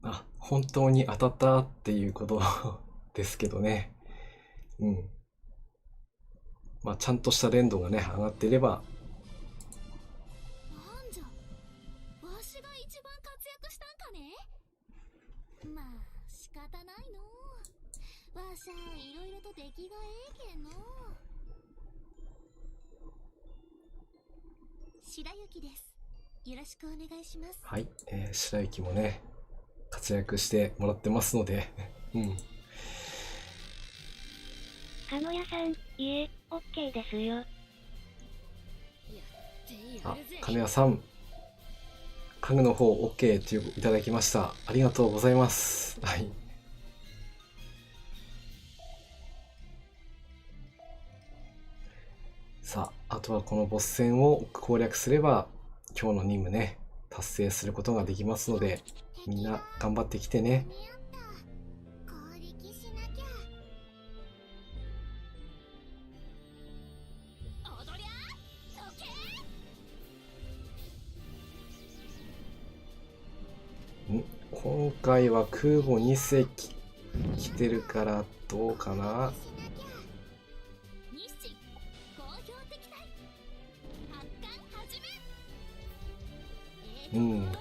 ん。本当に当たった。あ、本当に当たったっていうことですけどね。まあちゃんとした連動がね、上がっていれば。なんじゃ、わしが一番活躍したんかね。まあ仕方ないのう。わしゃいろいろと出来がええけんのう。白雪です。よろしくお願いします。はい、白雪もね活躍してもらってますのでかのやさん、いえ、OK ですよ。あ、金谷さん、家具の方 OK っていただきました。ありがとうございます。はい。さあ、あとはこのボス戦を攻略すれば、今日の任務ね、達成することができますので、みんな頑張ってきてね。攻撃しなきゃ。踊りゃー、どけー。今回は空母2隻来てるからどうかな。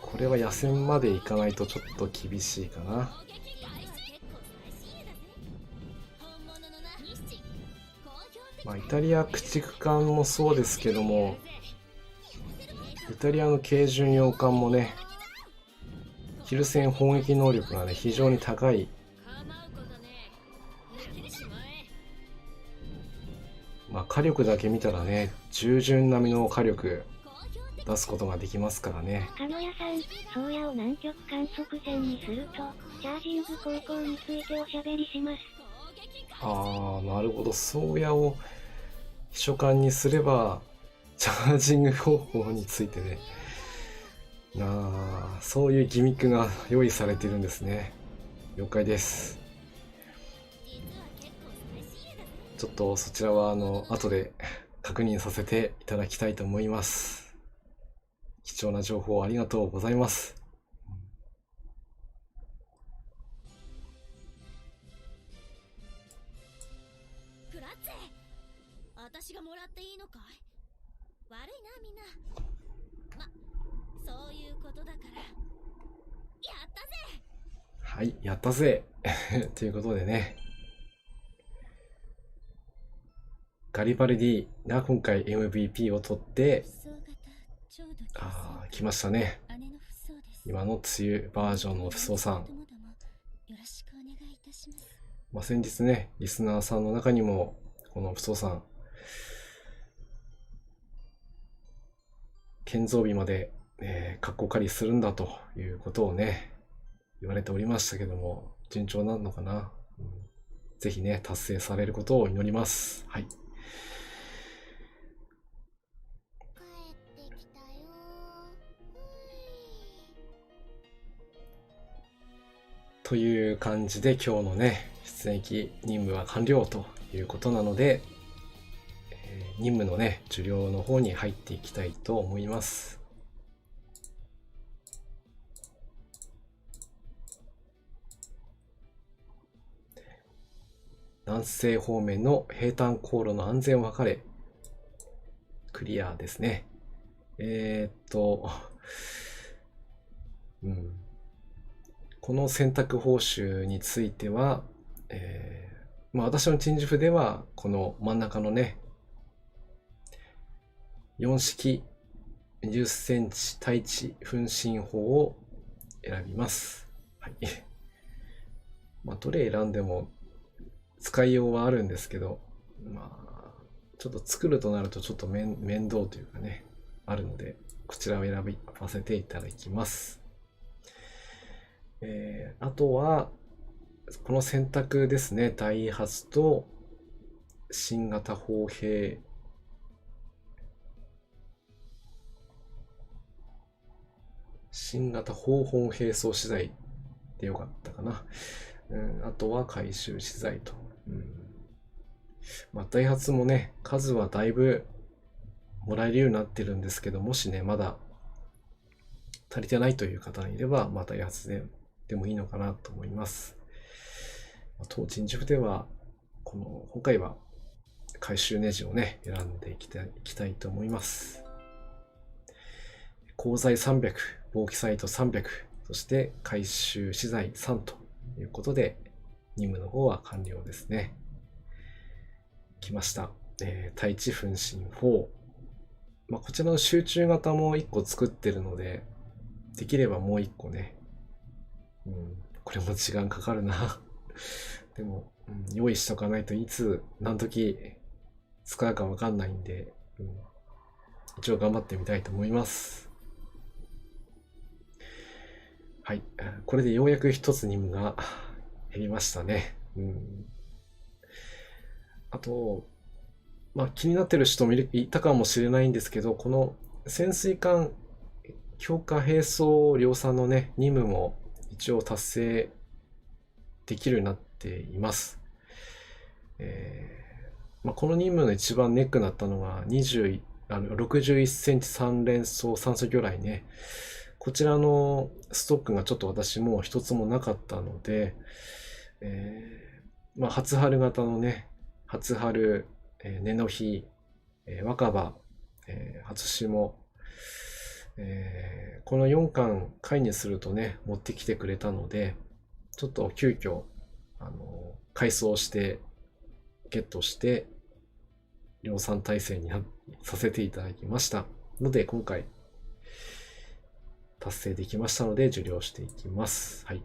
これは野戦まで行かないとちょっと厳しいかな。まあイタリア駆逐艦もそうですけども、イタリアの軽巡洋艦もね、キル戦砲撃能力がね非常に高い。まあ火力だけ見たらね、従順並みの火力出すことができますからね。かのやさん、宗谷を南極観測船にすると、チャージング航行についておしゃべりします。ああ、なるほど。宗谷を秘書官にすれば、チャージング方法についてね。そういうギミックが用意されているんですね。了解です。ちょっとそちらは後で確認させていただきたいと思います。貴重な情報ありがとうございます。フラッツェ、私がもらっていいのかい。悪いなみんな。そういうことだから。やったぜ。はい、やったぜということでね、ガリバルディが今回 MVP を取って、来ましたね。今の梅雨バージョンの不相さん。先日ね、リスナーさんの中にもこの不相さん、建造日まで、カッコ借りするんだということをね言われておりましたけども、順調なのかな。ぜひね達成されることを祈ります。はい。という感じで今日のね、出撃任務は完了ということなので、任務のね、受領の方に入っていきたいと思います。南西方面の平坦航路の安全を図れ。クリアですね。この選択報酬については、私の陳述譜では、この真ん中のね、4式20センチ対地分身法を選びます。はい。どれ選んでも使いようはあるんですけど、ちょっと作るとなるとちょっと面倒というかね、あるので、こちらを選ばせていただきます。あとは、この選択ですね、ダイハツと新型砲兵、新型砲本兵装資材でよかったかな。あとは回収資材と。ダイハツもね、数はだいぶもらえるようになってるんですけど、もしね、まだ足りてないという方がいれば、ダイハツでもいいのかなと思います。当陳述では、今回は回収ネジをね、選んでいきたいと思います。鋼材300、防気サイト300、そして回収資材3ということで、任務の方は完了ですね。来ました。対地分身4。こちらの集中型も1個作ってるので、できればもう1個ね。これも時間かかるな。でも、用意しとかないといつ何時使うかわかんないんで、一応頑張ってみたいと思います。はい。これでようやく一つ任務が減りましたね。あと、気になってる人もいたかもしれないんですけど、この潜水艦強化並走量産のね、任務も一応達成できるようになっています。この任務の一番ネックになったのが61センチ3連装酸素魚雷ね。こちらのストックがちょっと私も一つもなかったので、初春型のね、初春、根の日、若葉、初霜、この4巻回にするとね、持ってきてくれたので、ちょっと急遽、改装して、ゲットして、量産体制にさせていただきましたので、今回、達成できましたので、受領していきます。はい。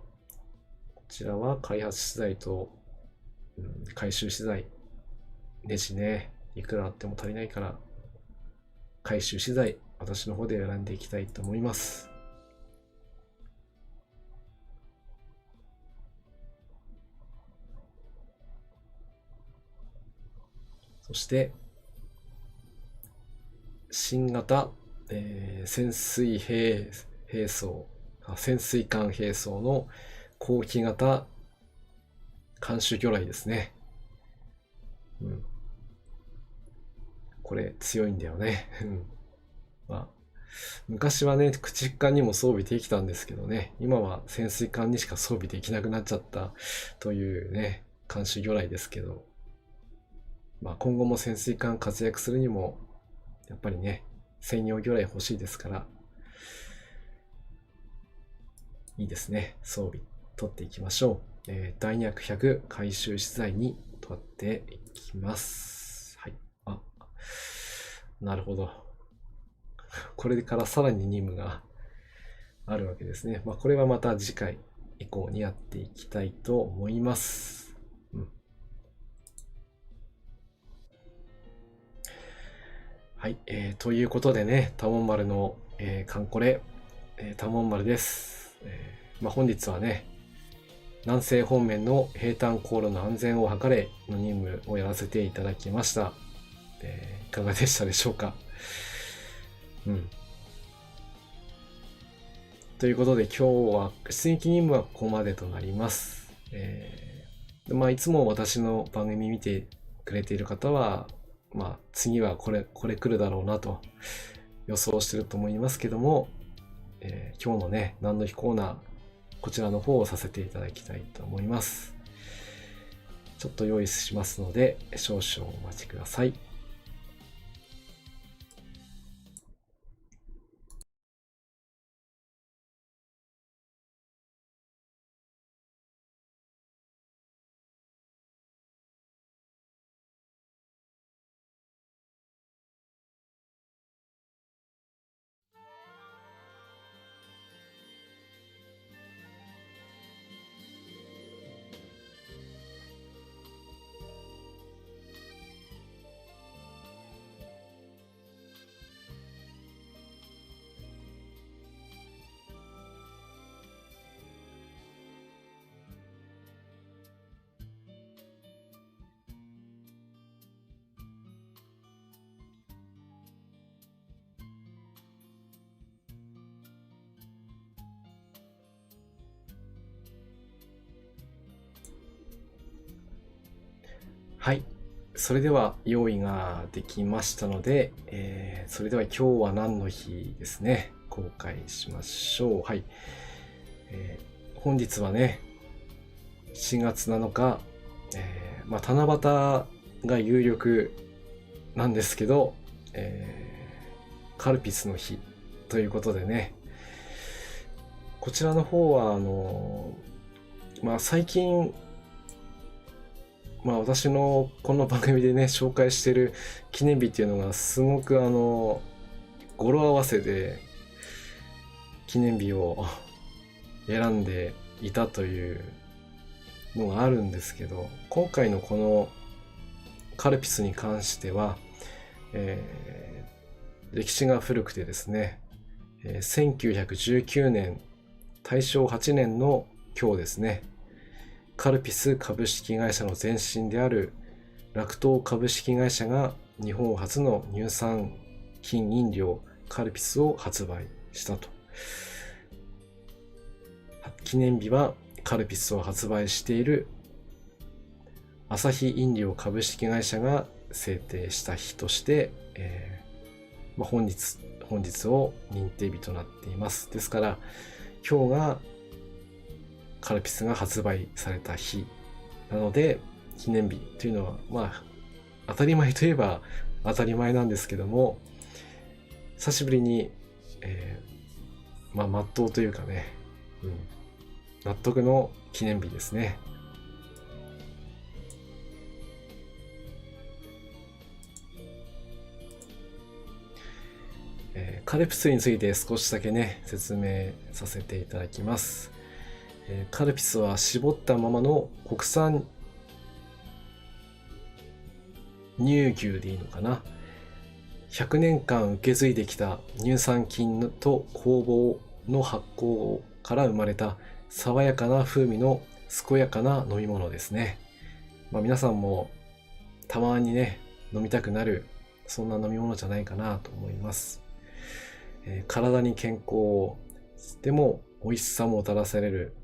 こちらは開発資材と、回収資材、ネジね、いくらあっても足りないから、回収資材、私の方で選んでいきたいと思います。そして、新型、潜水艦兵装の後期型監視魚雷ですね。これ強いんだよね。昔はね、駆逐艦にも装備できたんですけどね、今は潜水艦にしか装備できなくなっちゃったというね、監視魚雷ですけど、今後も潜水艦活躍するにも、やっぱりね、専用魚雷欲しいですから、いいですね。装備取っていきましょう。弾薬100回収資材に取っていきます。はい。なるほど。これからさらに任務があるわけですね。これはまた次回以降にやっていきたいと思います。はい。ということでね、多聞丸の、カンコレ、多聞丸です。本日はね、南西方面の平坦航路の安全を図れの任務をやらせていただきました。いかがでしたでしょうか。ということで今日は出撃任務はここまでとなります。いつも私の番組見てくれている方は、次はこれ来るだろうなと予想してると思いますけども、今日のね、何の日コーナー、こちらの方をさせていただきたいと思います。ちょっと用意しますので、少々お待ちください。はい。それでは用意ができましたので、それでは今日は何の日ですね、公開しましょう。はい。本日はね、7月7日、七夕が有力なんですけど、カルピスの日ということでね、こちらの方は最近私のこの番組でね紹介している記念日っていうのがすごく語呂合わせで記念日を選んでいたというのがあるんですけど、今回のこのカルピスに関しては、歴史が古くてですね、1919年大正8年の今日ですね、カルピス株式会社の前身である酪糖株式会社が日本初の乳酸菌飲料カルピスを発売したと。記念日はカルピスを発売しているアサヒ飲料株式会社が制定した日として、本日を認定日となっています。ですから今日がカルピスが発売された日なので、記念日というのは当たり前といえば当たり前なんですけども、久しぶりに、まっとうというかね、納得の記念日ですね。カルピスについて少しだけね説明させていただきます。カルピスは絞ったままの国産乳牛でいいのかな、100年間受け継いできた乳酸菌と酵母の発酵から生まれた爽やかな風味の健やかな飲み物ですね。皆さんもたまにね飲みたくなる、そんな飲み物じゃないかなと思います。体に健康でも美味しさももたらされる、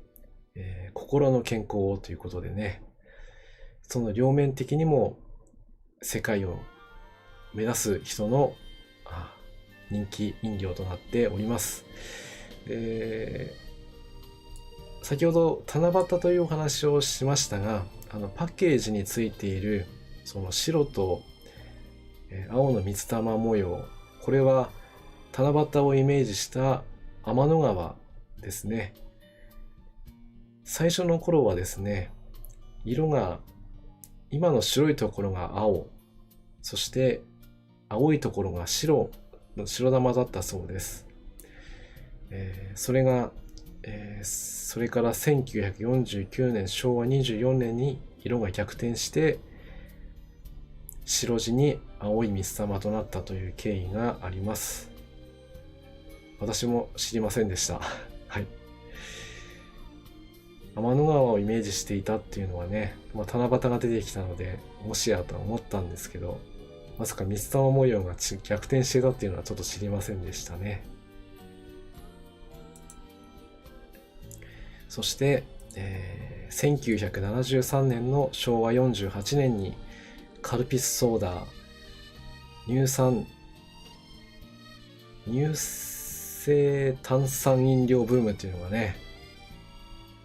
心の健康ということでね、その両面的にも世界を目指す人の人気飲料となっております。先ほど七夕というお話をしましたが、パッケージについているその白と青の水玉模様、これは七夕をイメージした天の川ですね。最初の頃はですね、色が今の白いところが青、そして青いところが白玉だったそうです。それが、それから1949年昭和24年に色が逆転して白地に青い水玉となったという経緯があります。私も知りませんでした。はい。天の川をイメージしていたっていうのはね、七夕が出てきたのでもしやとは思ったんですけど、まさか水玉模様が逆転してたっていうのはちょっと知りませんでしたね。そして、1973年の昭和48年にカルピスソーダ乳性炭酸飲料ブームっていうのがね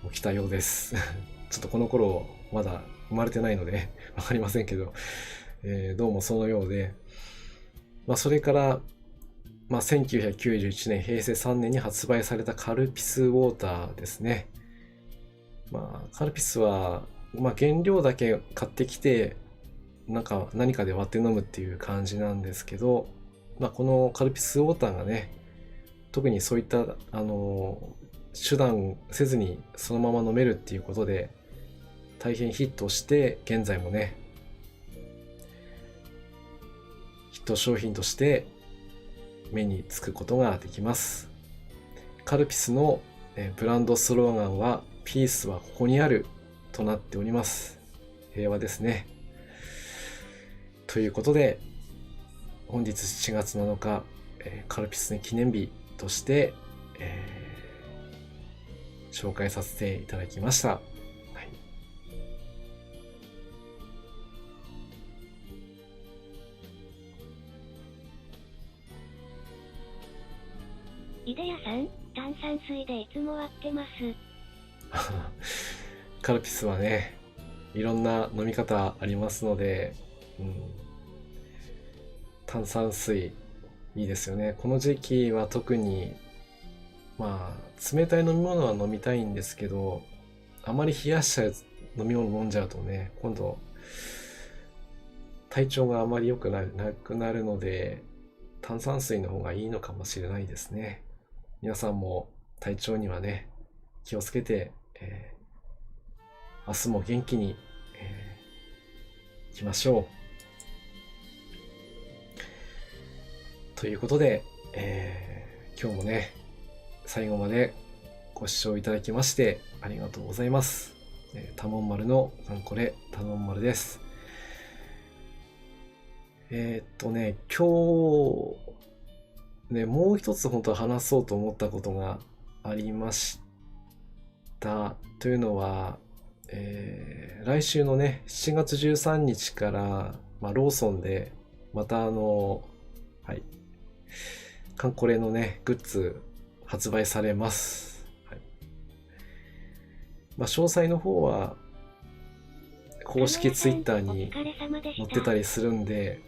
起きたようですちょっとこの頃まだ生まれてないのでわかりませんけど、どうもそのようで、それから、1991年平成3年に発売されたカルピスウォーターですね。カルピスは、原料だけ買ってきて何かで割って飲むっていう感じなんですけど、このカルピスウォーターがね、特にそういった手段せずにそのまま飲めるっていうことで大変ヒットして、現在もねヒット商品として目につくことができます。カルピスのブランドスローガンはピースはここにあるとなっております。平和ですね。ということで本日7月7日、カルピスの記念日として、紹介させていただきました。いでやさん、炭酸水でいつも割ってますカルピスはね、いろんな飲み方ありますので、炭酸水いいですよね。この時期は特に冷たい飲み物は飲みたいんですけど、あまり冷やした飲み物飲んじゃうとね、今度体調があまり良くなくなるので、炭酸水の方がいいのかもしれないですね。皆さんも体調にはね気をつけて、明日も元気に、いきましょう。ということで、今日もね最後までご視聴いただきましてありがとうございます。たもん丸のこれたもん丸です。今日ね、もう一つ本当は話そうと思ったことがありました。というのは、来週のね7月13日から、ローソンでまたカンコレのねグッズ発売されます。詳細の方は公式ツイッターに載ってたりするんで、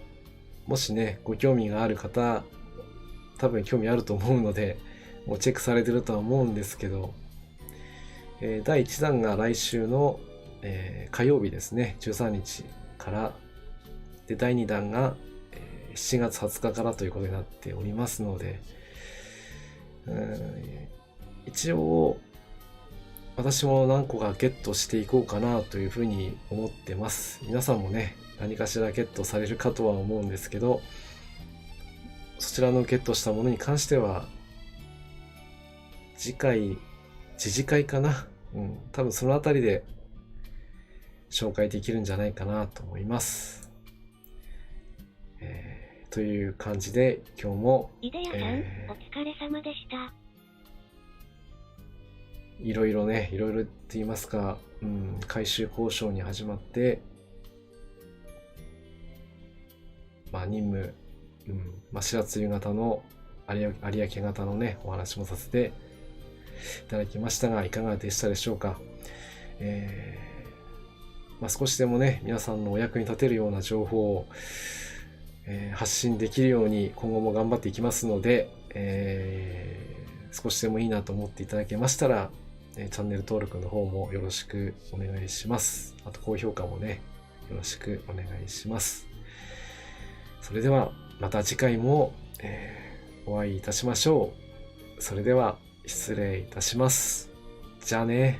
もしねご興味がある方、多分興味あると思うのでもうチェックされてるとは思うんですけど、第1弾が来週の、火曜日ですね、13日からで、第2弾が、7月20日からということになっておりますので、一応私も何個かゲットしていこうかなというふうに思ってます。皆さんもね何かしらゲットされるかとは思うんですけど、そちらのゲットしたものに関しては次次回かな、多分そのあたりで紹介できるんじゃないかなと思います。という感じで今日もいでやさん、お疲れ様でした。いろいろって言いますか、回収交渉に始まって、任務、白露型の有明型のねお話もさせていただきましたが、いかがでしたでしょうか。少しでもね皆さんのお役に立てるような情報を、発信できるように今後も頑張っていきますので、少しでもいいなと思っていただけましたら、チャンネル登録の方もよろしくお願いします。あと高評価もねよろしくお願いします。それではまた次回も、お会いいたしましょう。それでは失礼いたします。じゃあね。